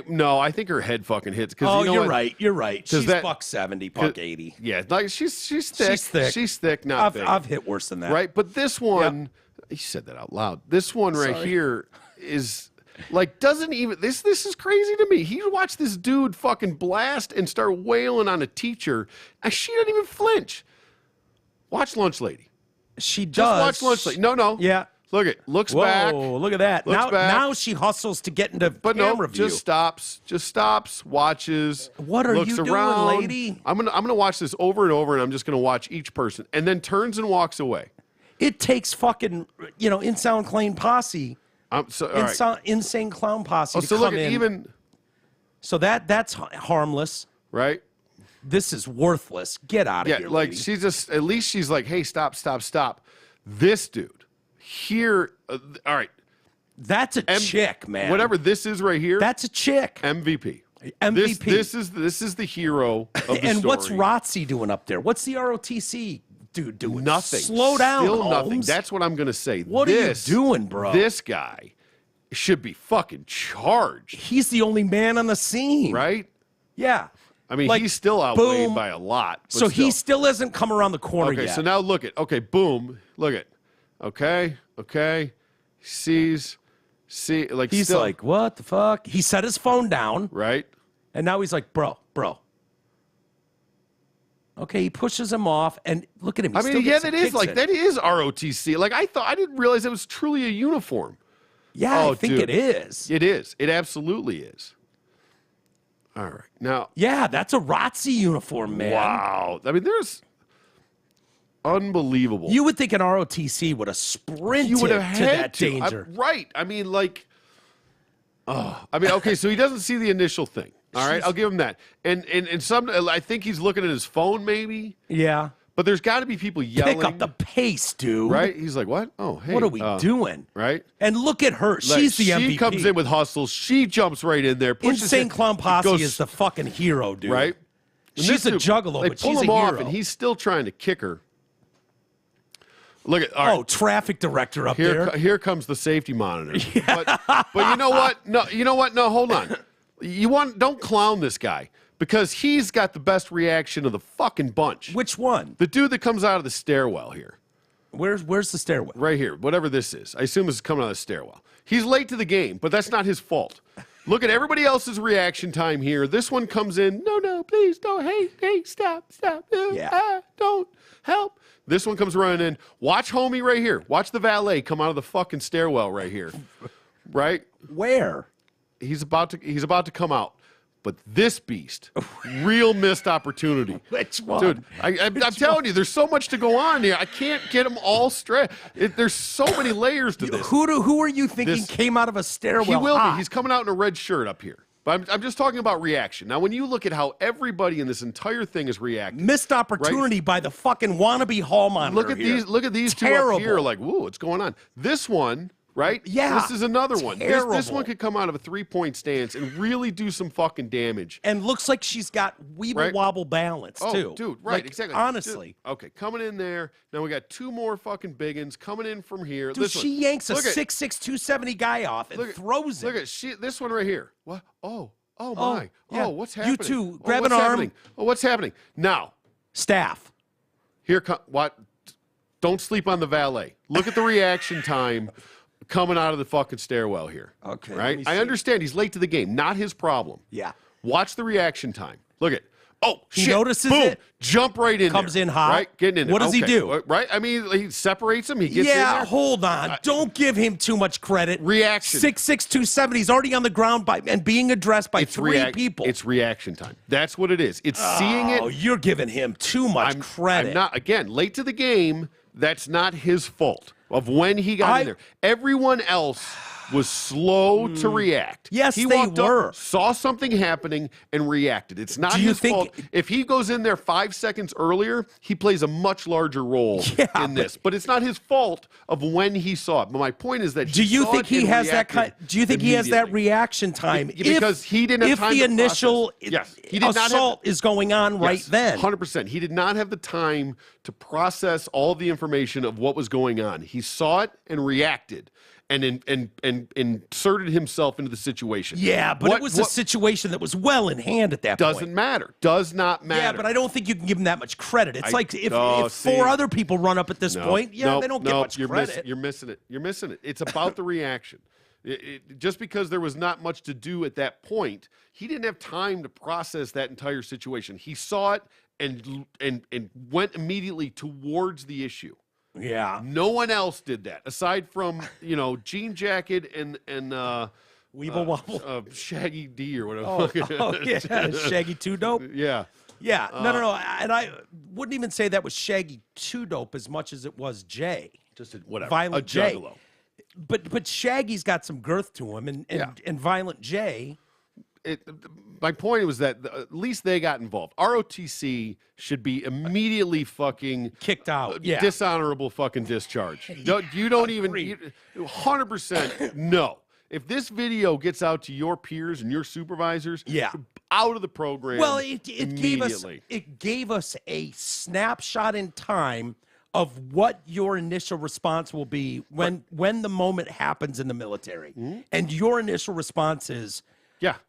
No, I think her head fucking hits. You're right. You're right. She's $170, $180. Yeah, like she's thick. She's thick, not big. I've hit worse than that. Right, but this one, you said that out loud. This one here is like doesn't even this is crazy to me. He watched this dude fucking blast and start wailing on a teacher, and she didn't even flinch. Watch Lunch Lady. She does. Just watch Lunch Lady. No. Yeah. Look at back. Whoa, look at that. Now she hustles to get into camera view. Just stops, watches. What are you around. doing, lady? I'm gonna watch this over and over, and I'm just gonna watch each person, and then turns and walks away. It takes fucking Insane Clown Posse. Insane Clown Posse to come in. So that's harmless, right? This is worthless. Get out of here, like lady. at least she's like, hey, stop. This dude. Here, all right. That's a chick, man. Whatever this is right here. That's a chick. MVP. MVP. This is the hero of the and story. What's ROTC doing up there? What's the ROTC dude doing? Nothing. Slow down, Still Holmes. nothing. That's what I'm going to say. What are you doing, bro? This guy should be fucking charged. He's the only man on the scene. Right? Yeah. I mean, he's still outweighed by a lot. So he still hasn't come around the corner yet. Okay, so now look at, boom. Look at. Okay. He's still, like, what the fuck? He set his phone down. Right. And now he's like, bro. Okay, he pushes him off, and look at him. That is ROTC. Like, I didn't realize it was truly a uniform. Yeah, I think it is. It is. It absolutely is. All right. Now. Yeah, that's a ROTC uniform, man. Wow. I mean, there's unbelievable. You would think an ROTC would have sprinted to that danger. Right. I mean, like, okay, so he doesn't see the initial thing. All right, I'll give him that. And I think he's looking at his phone maybe. Yeah. But there's got to be people yelling. Pick up the pace, dude. Right? He's like, what? Oh, hey. What are we doing? Right? And look at her. She's the MVP. She comes in with hustles. She jumps right in there. Insane Clown Posse is the fucking hero, dude. Right? She's a juggalo, but she's a hero. They pull him off, and he's still trying to kick her. Look at traffic director up there. Here comes the safety monitor. Yeah. But you know what? No, hold on. Don't clown this guy because he's got the best reaction of the fucking bunch. Which one? The dude that comes out of the stairwell here. Where's the stairwell? Right here. Whatever this is. I assume this is coming out of the stairwell. He's late to the game, but that's not his fault. Look at everybody else's reaction time here. This one comes in. No, please don't. Hey, stop. Don't help. This one comes running in. Watch homie right here. Watch the valet come out of the fucking stairwell right here. Right? Where? He's about to come out. But this beast, real missed opportunity. Which one? Dude, I'm telling you, there's so much to go on here. I can't get them all straight. There's so many layers to this. Who are you thinking came out of a stairwell? He will be. He's coming out in a red shirt up here. But I'm just talking about reaction. Now, when you look at how everybody in this entire thing is reacting. Missed opportunity by the fucking wannabe hall monitor. Look at these two up here like, whoa, what's going on? This one, right? Yeah. This is another one. This one could come out of a 3-point stance and really do some fucking damage. And looks like she's got weeble wobble balance, too. Oh, dude, right, exactly. Honestly. Dude, okay, coming in there. Now we got 2 more fucking biggins coming in from here. Dude, she yanks a 6'6", 270 guy off and throws him. Look at this one right here. What? Oh my! Yeah. Oh, what's happening? You two, grab an arm. Happening? Oh, what's happening now? Staff. Here, what? Don't sleep on the valet. Look at the reaction time. coming out of the fucking stairwell here. Okay, right? I understand he's late to the game. Not his problem. Yeah. Watch the reaction time. Look at. Oh, he shit. notices Boom. it. Jump right in Comes there. in hot. Right? Getting in there. What does he do? Right? I mean, he separates him. He gets in yeah, there. hold on. Don't give him too much credit. Reaction. 6'6", 270. He's already on the ground and being addressed by three people. It's reaction time. That's what it is. It's seeing it. Oh, you're giving him too much credit. I'm not. Again, late to the game. That's not his fault of when he got in there. Everyone else was slow to react. Yes, he they walked were. Up, saw something happening, and reacted. It's not his fault. If he goes in there 5 seconds earlier, he plays a much larger role in this. But it's not his fault of when he saw it. But my point is that he do you saw think it he and has that reacted kind? Do you think he has that reaction time? Because he didn't have time if the to initial process. Yes, he did assault is going on right then. 100%. He did not have the time to process all the information of what was going on. He saw it and reacted. And inserted himself into the situation. Yeah, but it was a situation that was well in hand at that point. Doesn't matter. Does not matter. Yeah, but I don't think you can give him that much credit. It's like if four other people run up at this point, they don't get much credit. You're missing it. You're missing it. It's about the reaction. Just because there was not much to do at that point, he didn't have time to process that entire situation. He saw it and went immediatly towards the issue. Yeah. No one else did that aside from, Jean Jacket and Weeble Wobble. Shaggy D or whatever. Oh yeah, Shaggy 2 Dope. Yeah. Yeah. No. And I wouldn't even say that was Shaggy 2 Dope as much as it was Jay. Just whatever. Violent Jay. Juggalo. But Shaggy's got some girth to him, and Violent Jay. My point was that at least they got involved. ROTC should be immediately fucking kicked out. Yeah. Dishonorable fucking discharge. You don't even 100% no. If this video gets out to your peers and your supervisors, out of the program. Well, it gave us a snapshot in time of what your initial response will be when the moment happens in the military. And your initial response is,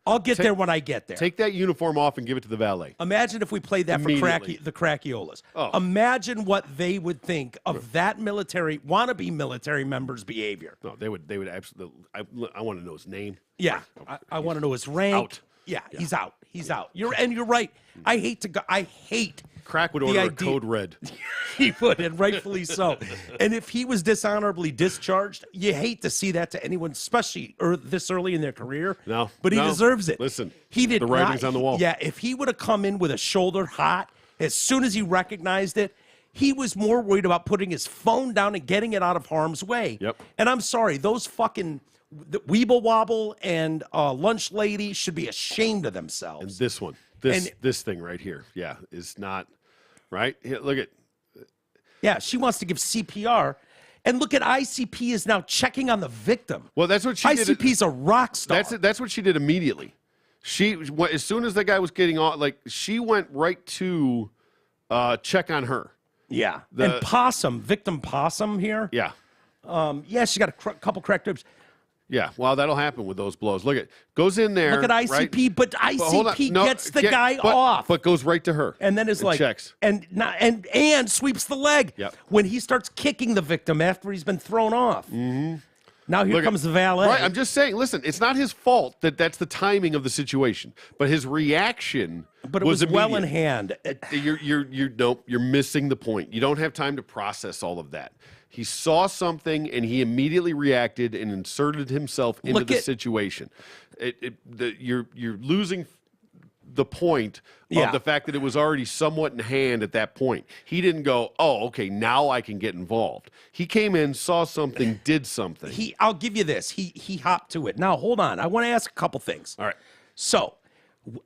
I'll get there when I get there. Take that uniform off and give it to the valet. Imagine if we played that for the Crackiolas. Oh. Imagine what they would think of that wannabe military member's behavior. No, they would absolutely. I want to know his name. Yeah, I want to know his rank. Out. Yeah, he's out. He's out. You're right. I hate. Crack would order a code red. He would, and rightfully so. And if he was dishonorably discharged, you hate to see that to anyone, especially this early in their career. No, but he deserves it. Listen, he did. The writing's on the wall. Yeah, if he would have come in with a shoulder hot as soon as he recognized it, he was more worried about putting his phone down and getting it out of harm's way. Yep. And I'm sorry, those fucking Weeble Wobble and Lunch Lady should be ashamed of themselves. And this one. This thing right here, is not right. Here, look at. Yeah, she wants to give CPR, and look at ICP is now checking on the victim. Well, that's what she did. ICP's a rock star. That's what she did immediately. She as soon as the guy was getting on, she went right to check on her. Yeah, and victim Possum here. Yeah, she got a couple cracked ribs. Yeah, well, that'll happen with those blows. Look goes in there. Look at ICP, right? but ICP gets the guy off, but goes right to her, and then is checks and sweeps the leg when he starts kicking the victim after he's been thrown off. Mm-hmm. Now here comes the valet. Right, I'm just saying. Listen, it's not his fault that's the timing of the situation, but his reaction. But it was well in hand. You're missing the point. You don't have time to process all of that. He saw something and he immediately reacted and inserted himself into the situation. You're losing the point of the fact that it was already somewhat in hand at that point. He didn't go, oh, okay, now I can get involved. He came in, saw something, did something. I'll give you this. He hopped to it. Now, hold on. I want to ask a couple things. All right. So,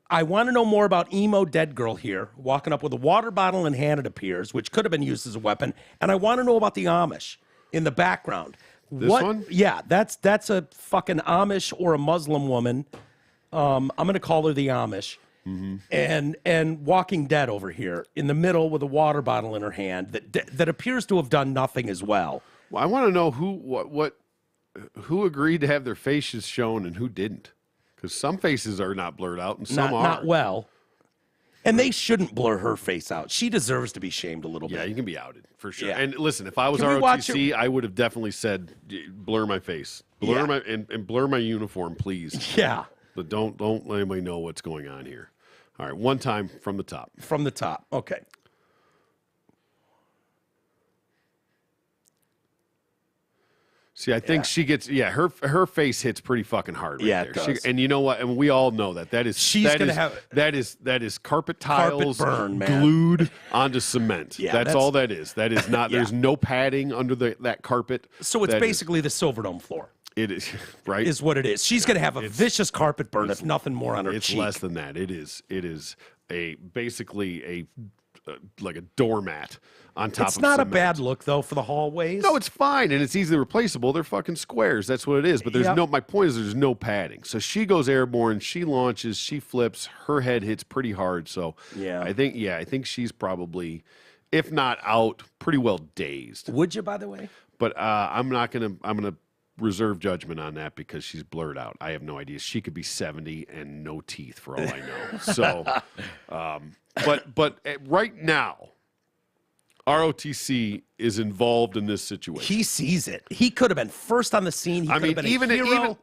I want to know more about Emo Dead Girl here, walking up with a water bottle in hand, it appears, which could have been used as a weapon. And I want to know about the Amish in the background. This one? Yeah, that's a fucking Amish or a Muslim woman. I'm going to call her the Amish. Mm-hmm. And Walking Dead over here in the middle with a water bottle in her hand that appears to have done nothing as well. Well, I want to know who agreed to have their faces shown and who didn't. Because some faces are not blurred out and some are. Not well. And they shouldn't blur her face out. She deserves to be shamed a little Yeah, bit. you can be outed for sure. Yeah. And listen, if I was Can we watch ROTC, I would have definitely said, blur my face, blur my and blur my uniform, please. Yeah. But don't let anybody know what's going on here. All right, one time from the top. From the top. Okay. See, I think she gets her face hits pretty fucking hard right Yeah, there. it does. And you know what? And we all know that. That is carpet tiles burn, man. glued onto cement. Yeah, that's all that is. That is not there's no padding under that carpet. So it's basically the Silverdome floor. It is, right? Is what it is. She's going to have a vicious carpet burn if nothing more on her It's cheek. less than that. It is basically like a doormat on top of It's not cement. a bad look, though, for the hallways. No, it's fine, and it's easily replaceable. They're fucking squares. That's what it is. But there's my point is there's no padding. So she goes airborne, she launches, she flips, her head hits pretty hard. So I think she's probably, if not out, pretty well dazed. Would you, by the way? But I'm gonna reserve judgment on that because she's blurred out. I have no idea. She could be 70 and no teeth for all I know. So but right now, ROTC is involved in this situation. He sees it. He could have been first on the scene. He could have been a hero.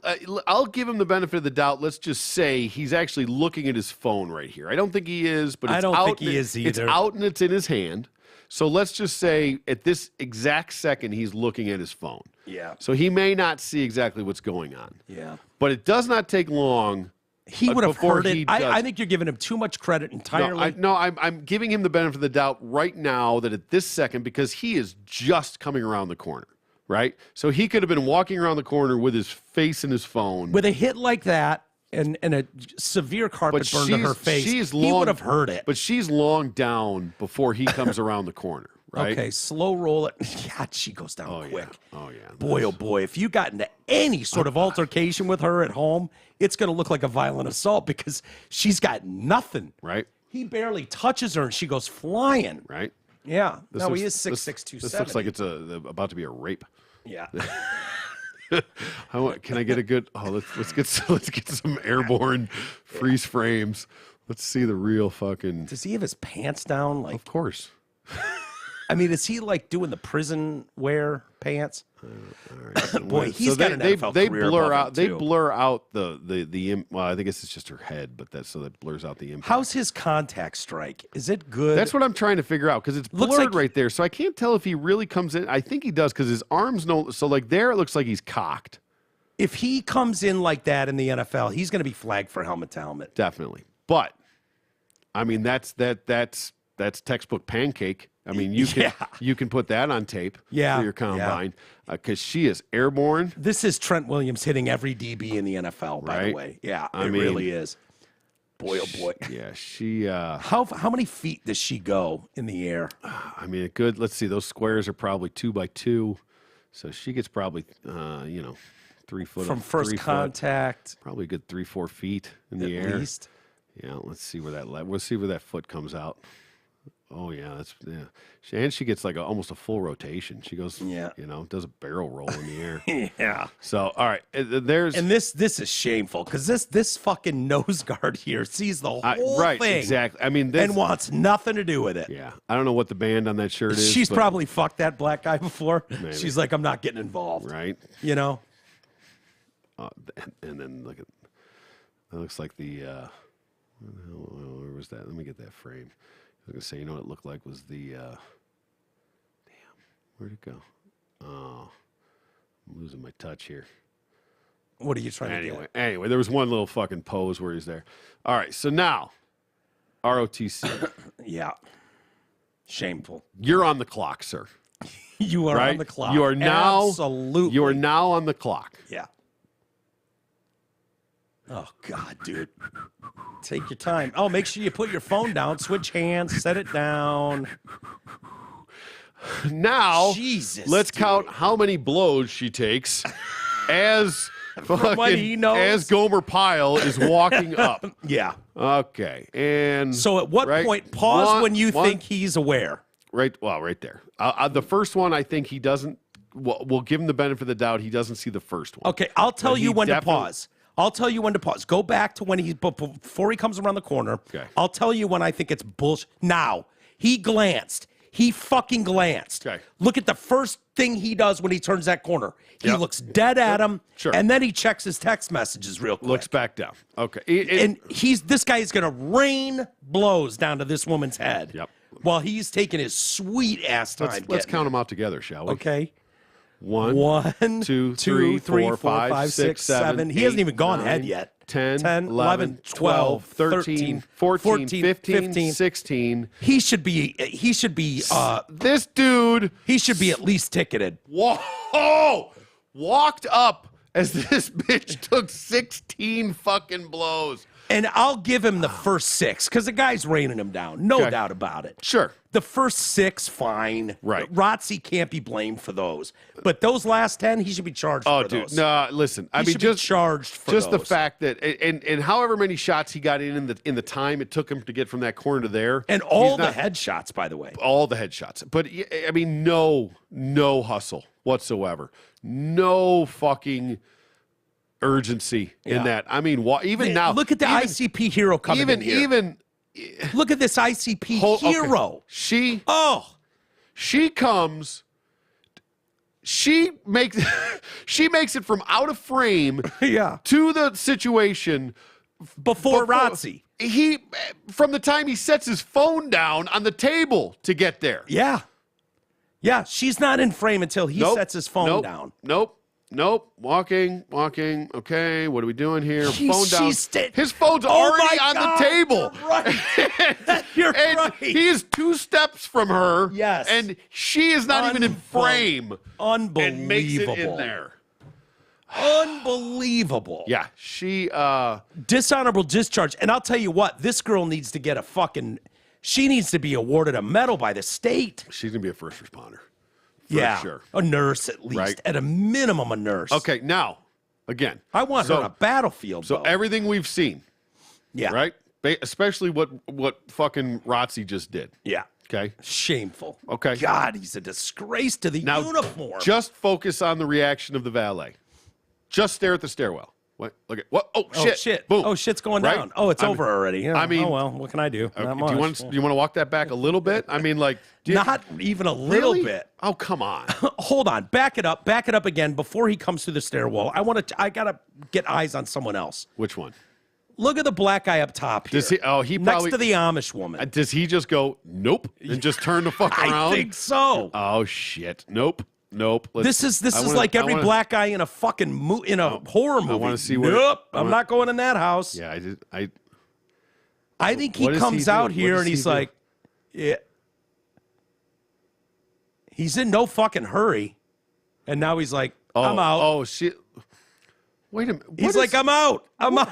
I'll give him the benefit of the doubt. Let's just say he's actually looking at his phone right here. I don't think he is, but I it's don't out think he is either. It's out and it's in his hand. So let's just say at this exact second he's looking at his phone. Yeah. So he may not see exactly what's going on. Yeah. But it does not take long. He would have before heard he it. does. I think you're giving him too much credit entirely. I'm giving him the benefit of the doubt right now that at this second, because he is just coming around the corner, right? So he could have been walking around the corner with his face in his phone. With a hit like that and a severe carpet burn to her face, he would have heard it. But she's long down before he comes around the corner, right? Okay, slow roll it. God, she goes down quick. Yeah. Oh, yeah. Boy, oh boy, if you got into any sort of altercation with her at home, it's going to look like a violent assault because she's got nothing. Right. He barely touches her and she goes flying. Right. Yeah. This he is 6'6", 270. This looks like it's about to be a rape. Yeah. Can I get a good? Oh, let's get some airborne freeze frames. Let's see the real fucking. Does he have his pants down? Like, of course. I mean, is he like doing the prison wear pants? All right. Boy, he's so got an NFL they career blur above him, out. They too. blur out the. Well, I think it's just her head, but that blurs out the impact. How's his contact strike? Is it good? That's what I'm trying to figure out because it's Looks blurred like- right there, so I can't tell if he really comes in. I think he does because his arms no. So like there, it looks like he's cocked. If he comes in like that in the NFL, he's going to be flagged for helmet to helmet. Definitely, but I mean that's textbook pancake. I mean you can put that on tape for your combine because she is airborne. This is Trent Williams hitting every DB in the NFL, by the Right. way. Yeah, I it mean, really is. Boy, oh boy. Yeah, she. How many feet does she go in the air? I mean, good. Let's see. Those squares are probably 2 by 2, so she gets probably 3 foot From first contact, Probably a good 3-4 feet in the at air. least. Yeah, let's see where that foot comes out. Oh yeah, and she gets like almost a full rotation. She goes, does a barrel roll in the air. Yeah. So all right, there's And this is shameful because this fucking nose guard here sees the whole right, thing. exactly. I mean, and wants nothing to do with it. Yeah, I don't know what the band on that shirt is. She's but, probably fucked that black guy before. Maybe. She's like, I'm not getting involved. right. You know? And then look at that. Looks like the where was that? Let me get that frame. I was gonna say, what it looked like was the damn. Where'd it go? Oh, I'm losing my touch here. What are you trying to do? Anyway, there was one little fucking pose where he's there. All right, so now ROTC. Yeah. Shameful. You're on the clock, sir. You are Right? on the clock. You are now Absolutely. You are now on the clock. Yeah. Oh, God, dude. Take your time. Oh, make sure you put your phone down, switch hands, set it down. Now, Jesus, let's dude. count how many blows she takes as what he knows. as Gomer Pyle is walking up. Yeah. Okay, and So at what right, point, pause when you one- think he's aware. right there. The first one, I think he doesn't. We'll give him the benefit of the doubt. He doesn't see the first one. Okay, I'll tell But you he when to definitely- pause. I'll tell you when to pause. Go back to when before he comes around the corner. Okay. I'll tell you when I think it's bullshit. Now, he glanced. He fucking glanced. Okay. Look at the first thing he does when he turns that corner. He looks dead at him, Sure. and then he checks his text messages real quick. Looks back down. Okay. And this guy is going to rain blows down to this woman's head. Yep. While he's taking his sweet ass time. Let's count them out together, shall we? Okay. 1, 2, 3, 4, 5, 6, 7. He hasn't even gone 9, ahead yet. 10, 11, 12, 13, 14, 15, 16. He should be This dude. He should be at least ticketed. Whoa! Walked up as this bitch took 16 fucking blows. And I'll give him the first 6 because the guy's raining him down. No doubt about it. Sure. The first 6, fine. Right. Rotzi can't be blamed for those. But those last 10, he should be charged for those. No, listen. He should be charged for just those. the fact that and however many shots he got in the time it took him to get from that corner to there. And all the headshots, by the way. All the headshots. But I mean, no hustle whatsoever. No fucking urgency in that. I mean, even now. Look at the ICP hero coming in here. Look at this ICP hero. Okay. She comes. She makes it from out of frame to the situation before Rotzi. He from the time he sets his phone down on the table to get there. Yeah, she's not in frame until he sets his phone down. Nope. Walking. Okay, what are we doing here? Phone down. His phone's Oh already my on God, the table. You're right. You're right. He is 2 steps from her. Yes. And she is not even in frame. Unbelievable. And makes it in there. Unbelievable. Yeah, she dishonorable discharge. And I'll tell you what, this girl needs to get she needs to be awarded a medal by the state. She's gonna be a first responder. For sure. A nurse at least. Right. At a minimum, a nurse. Okay, now, again. I want her on a battlefield. So everything we've seen. Yeah. Right? Especially what fucking Rotzi just did. Yeah. Okay. Shameful. Okay. God, he's a disgrace to the uniform. Just focus on the reaction of the valet. Just stare at the stairwell. What? Look at what? Oh shit! Oh shit! Boom! Oh shit's going down. Oh, it's over already. Yeah. I mean, oh well, what can I do? Not much. Do you want to walk that back a little bit? I mean, like not even a little really? bit. Oh come on! Hold on, back it up again before he comes through the stairwell. I gotta get eyes on someone else. Which one? Look at the black guy up top here. Does he? Oh, he next probably, to the Amish woman. Does he just go nope and just turn the fuck around? I think so. Oh shit! Nope. This is like every black guy in a fucking horror movie. I want to see what. Nope, I'm not going in that house. Yeah, I think he comes out here and he's like, yeah. He's in no fucking hurry, and now he's like, I'm out. Oh shit! Wait a minute. He's like, I'm out. I'm out.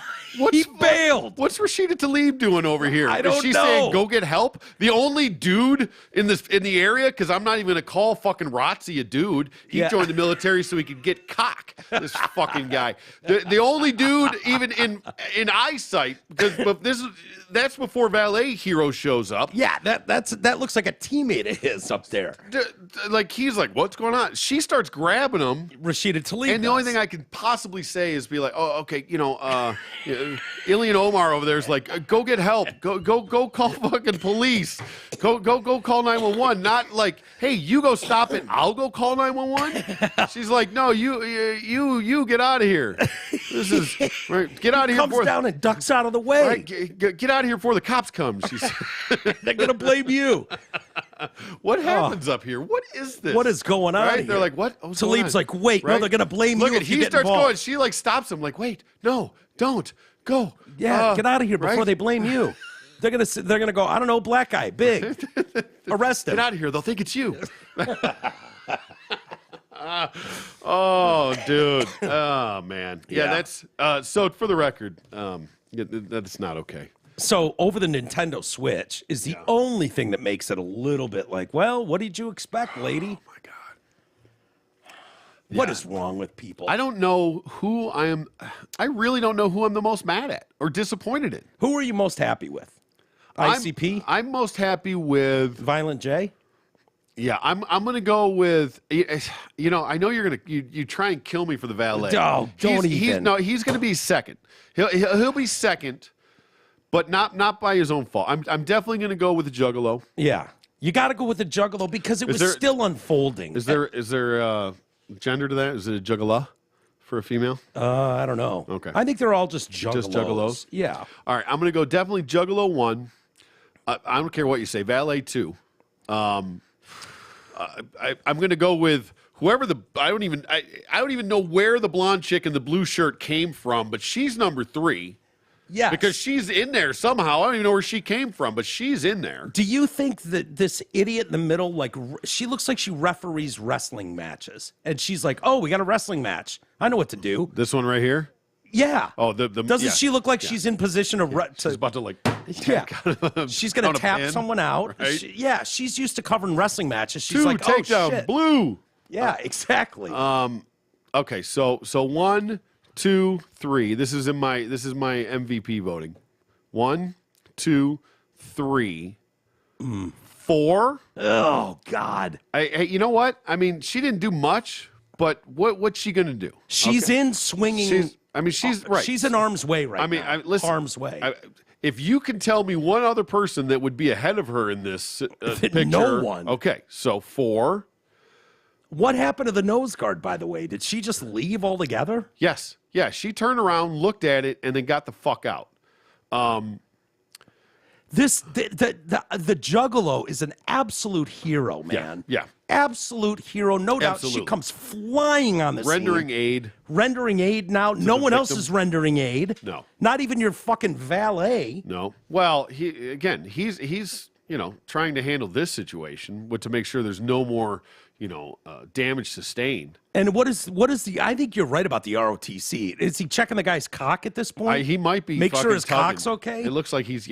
He bailed. What's Rashida Tlaib doing over here? I don't Is she know. saying go get help? The only dude in the area, because I'm not even gonna call fucking Rotzi a dude. He joined the military so he could get cock. This fucking guy. The only dude even in eyesight, because that's before Valet Hero shows up. Yeah, that looks like a teammate of his up there. Like he's like, what's going on? She starts grabbing him. Rashida Tlaib. And the only thing I can possibly say is be like, oh, okay, Ilian Omar over there is like, go get help. Go call fucking police. Go call 911. Not like, hey, you go stop it. I'll go call 911. She's like, no, you get out of here. This is right. Get out of here. Comes down and ducks out of the way. Right, get out of here before the cops come. They're gonna blame you. What happens up here? What is this? What is going on? Right? They're like, what? Tlaib's like, wait, no, they're gonna blame you. Look, if he you get starts involved. going. She like stops him. Like, wait, no, don't go. Yeah, get out of here before they blame you. They're gonna go. I don't know, black guy, big, arrest him. Get out of here. They'll think it's you. Oh, dude. Oh, man. Yeah, that's so. For the record, that's not okay. So over the Nintendo Switch is the only thing that makes it a little bit like, well, what did you expect, lady? Oh my God. What is wrong with people? I don't know who I am. I really don't know who I'm the most mad at or disappointed in. Who are you most happy with? ICP? I'm most happy with Violent J? Yeah, I'm going to go with, you know, I know you're going to, you try and kill me for the valet. Oh, don't even. He's going to be second. He'll be second, but not by his own fault. I'm definitely going to go with the Juggalo. Yeah. You got to go with the Juggalo because it was still unfolding. Is there gender to that? Is it a Juggala for a female? I don't know. Okay. I think they're all just Juggalos. Just Juggalos? Yeah. All right, I'm going to go definitely Juggalo 1. I don't care what you say. Valet 2. I'm going to go with whoever I don't even know where the blonde chick in the blue shirt came from, but she's number 3. Yeah. Because she's in there somehow. I don't even know where she came from, but she's in there. Do you think that this idiot in the middle, like, she looks like she referees wrestling matches, and she's like, "Oh, we got a wrestling match. I know what to do." This one right here? Yeah. Oh, doesn't she look like she's in position to? She's about to like. Yeah. She's gonna tap someone out. Right? She's used to covering wrestling matches. She's 2 like, takedown, "Oh shit, blue." Yeah, exactly. Okay, so 1, 2, 3. This is my MVP voting. 1, 2, 3, 4. Oh God. Hey, you know what? I mean, she didn't do much, but what's she gonna do? She's in swinging. She's right. She's in arm's way right now. Listen, harm's way. If you can tell me one other person that would be ahead of her in this picture, no one. Okay, so 4. What happened to the nose guard, by the way? Did she just leave altogether? Yes. Yeah, she turned around, looked at it, and then got the fuck out. The Juggalo is an absolute hero, man. Yeah. Absolute hero, no doubt. Absolutely. She comes flying on the Rendering scene. aid. Rendering aid now. No one else victim. is rendering aid. No. Not even your fucking valet. No. Well, he's trying to handle this situation to make sure there's no more damage sustained. And what is the? I think you're right about the ROTC. Is he checking the guy's cock at this point? He might be. Make sure his tugging. cock's okay. It looks like he's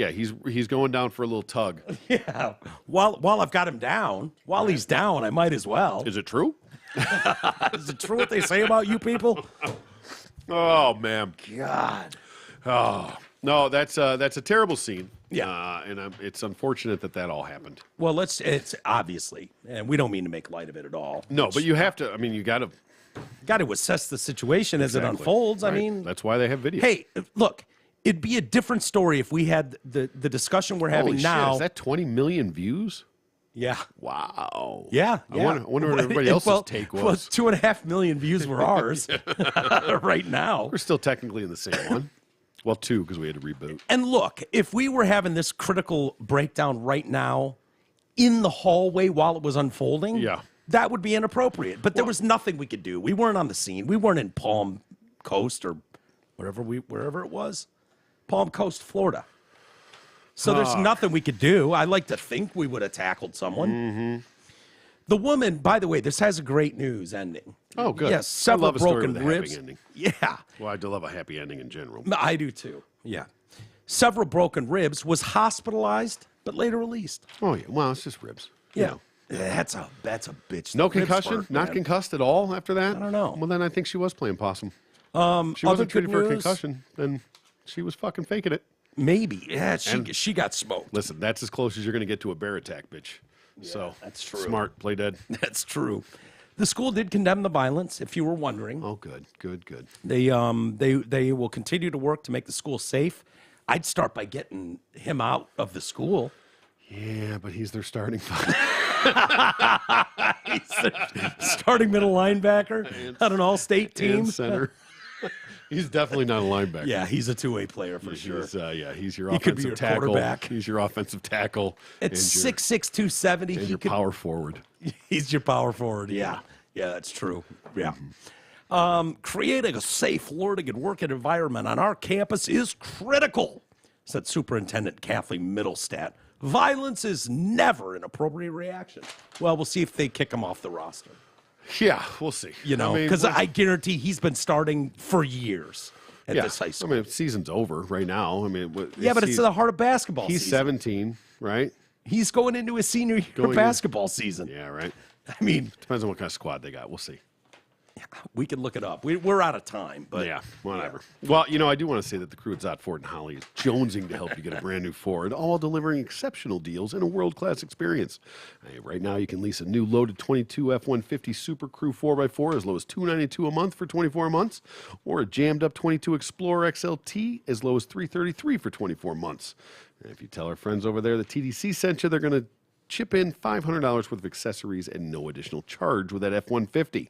going down for a little tug. Yeah. While I've got him down, while he's down, I might as well. Is it true? Is it true what they say about you people? Oh man. God. Oh no, that's a terrible scene. Yeah. And it's unfortunate that all happened. Well, it's obviously, and we don't mean to make light of it at all. No, but you have to. I mean, you got to assess the situation as it unfolds. Right. I mean, that's why they have video. Hey, look, it'd be a different story if we had the discussion we're having Holy now. Shit, is that 20 million views? Yeah. Wow. Yeah. I wonder what everybody else's take was. Well, 2.5 million views were ours right now. We're still technically in the same one. Well, 2 because we had to reboot. And look, if we were having this critical breakdown right now in the hallway while it was unfolding, yeah, that would be inappropriate. But there was nothing we could do. We weren't on the scene. We weren't in Palm Coast or wherever it was. Palm Coast, Florida. So there's nothing we could do. I like to think we would have tackled someone. Mm-hmm. The woman, by the way, this has a great news ending. Oh, good. Yes, several I love a story broken with a ribs. happy ending. Yeah. Well, I do love a happy ending in general. I do too. Yeah. Several broken ribs, was hospitalized, but later released. Oh yeah. Well, it's just ribs. Yeah. That's a bitch. No Rib concussion? spurt, Not man. concussed at all after that? I don't know. Well, then I think she was playing possum. She other wasn't treated good for a news? concussion, then she was fucking faking it. Maybe. Yeah, she got smoked. Listen, that's as close as you're going to get to a bear attack, bitch. So that's true. Smart, play dead. That's true. The school did condemn the violence, if you were wondering. Oh, good. They will continue to work to make the school safe. I'd start by getting him out of the school. Yeah, but he's their starting five. He's their starting middle linebacker on an all-state team. And center. He's definitely not a linebacker. Yeah, he's a two-way player for sure. He's your He could be offensive your tackle. quarterback. He's your offensive tackle. At 6'6", 270, and your power forward. He's your power forward. Yeah, that's true. Yeah. Creating a safe learning and working environment on our campus is critical, said Superintendent Kathleen Middlestat. Violence is never an appropriate reaction. Well, we'll see if they kick him off the roster. Yeah, we'll see. Because I guarantee he's been starting for years at this high school. I mean, season's over right now. I mean, but it's the heart of basketball he's season. 17, right? He's going into his senior year basketball season. Yeah, right. I mean, depends on what kind of squad they got. We'll see. We can look it up. We're out of time, but yeah, whatever. Yeah. Well, I do want to say that the crew at Zott Ford and Holly is jonesing to help you get a brand new Ford, all while delivering exceptional deals and a world-class experience. Right now, you can lease a new loaded 22 F-150 Super Crew 4x4 as low as $292 a month for 24 months, or a jammed-up 22 Explorer XLT as low as $333 for 24 months. And if you tell our friends over there that TDC sent you, they're going to chip in $500 worth of accessories and no additional charge with that F-150.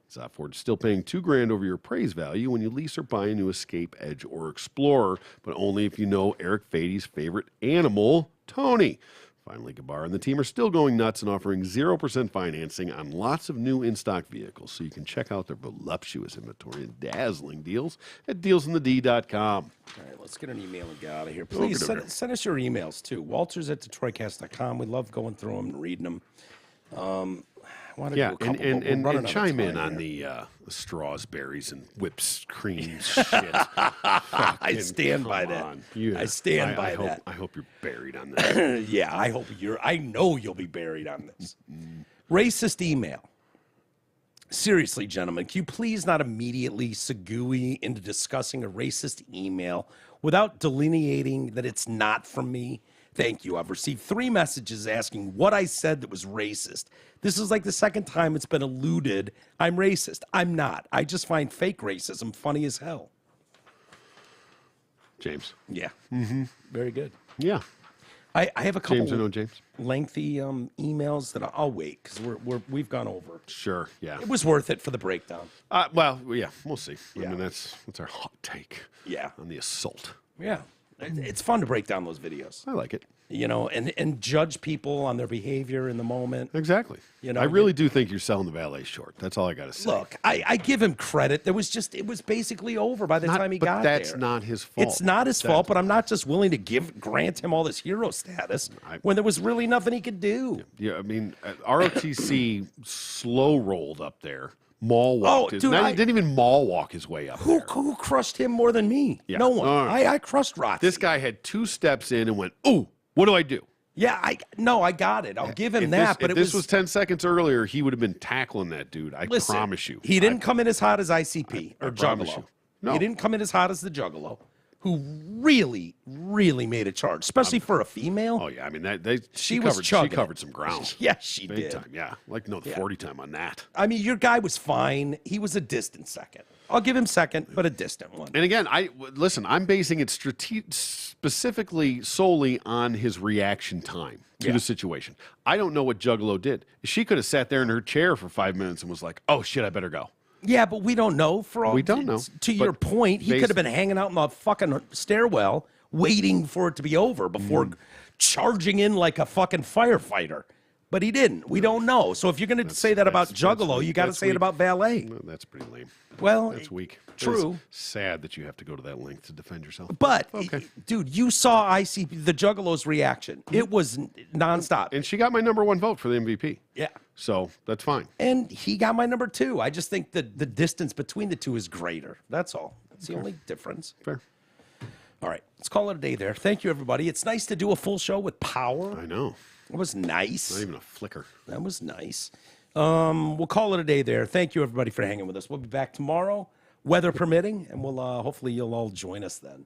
Zott Ford's still paying $2,000 over your appraised value when you lease or buy a new Escape, Edge, or Explorer, but only if you know Eric Fady's favorite animal, Tony. Finally, Gabar and the team are still going nuts and offering 0% financing on lots of new in-stock vehicles, so you can check out their voluptuous inventory and dazzling deals at dealsinthed.com. All right, let's get an email and get out of here. Please send us your emails, too. Walters@DetroitCast.com. We love going through them and reading them. And chime in on the straws, berries, and whipped cream shit. I stand by that. I stand by that. I hope you're buried on that. Yeah, I know you'll be buried on this. Racist email. Seriously, gentlemen, can you please not immediately segue into discussing a racist email without delineating that it's not from me? Thank you. I've received 3 messages asking what I said that was racist. This is like the second time it's been alluded I'm racist. I'm not. I just find fake racism funny as hell. James. Yeah. Mm-hmm. Very good. Yeah. I have a couple James. lengthy emails that I'll wait because we've gone over. Sure. Yeah. It was worth it for the breakdown. Well, yeah, we'll see. Yeah. I mean, that's our hot take. Yeah. On the assault. Yeah. It's fun to break down those videos. I like it. And judge people on their behavior in the moment. Exactly. I really do think you're selling the valet short. That's all I got to say. Look, I give him credit. It was basically over by the time he got there. But that's not his fault. It's not his fault, but I'm not just willing to grant him all this hero status when there was really nothing he could do. Yeah, I mean, ROTC slow rolled up there. Mall walked. He didn't even mall walk his way up there. Who crushed him more than me? Yeah. No one. I crushed Rotsy. This guy had 2 steps in and went, "Ooh, what do I do?" Yeah, I got it. I'll give him that. But if this was 10 seconds earlier, he would have been tackling that dude. I promise you. He didn't come in as hot as ICP or Juggalo. No. He didn't come in as hot as the Juggalo, who really, really made a charge, especially for a female. Oh yeah, I mean she covered some ground. Yeah, she Big did. Time. Yeah, the 40 time on that. I mean, your guy was fine. He was a distant second. I'll give him second, but a distant one. And again, I'm basing it specifically solely on his reaction time to the situation. I don't know what Juggalo did. She could have sat there in her chair for 5 minutes and was like, "Oh shit, I better go." Yeah, but we don't know. We don't know. To your point, he could have been hanging out in the fucking stairwell waiting for it to be over before charging in like a fucking firefighter. But he didn't. We don't know. So if you're going to say that about Juggalo, you got to say it about Valet. No, that's pretty lame. Well, that's weak. True. It's sad that you have to go to that length to defend yourself. But, dude, you saw the Juggalo's reaction. It was nonstop. And she got my #1 vote for the MVP. Yeah. So that's fine. And he got my #2. I just think that the distance between the two is greater. That's all. That's the only difference. Fair. All right. Let's call it a day there. Thank you, everybody. It's nice to do a full show with power. I know. It was nice. Not even a flicker. That was nice. We'll call it a day there. Thank you, everybody, for hanging with us. We'll be back tomorrow, weather permitting, and we'll hopefully you'll all join us then.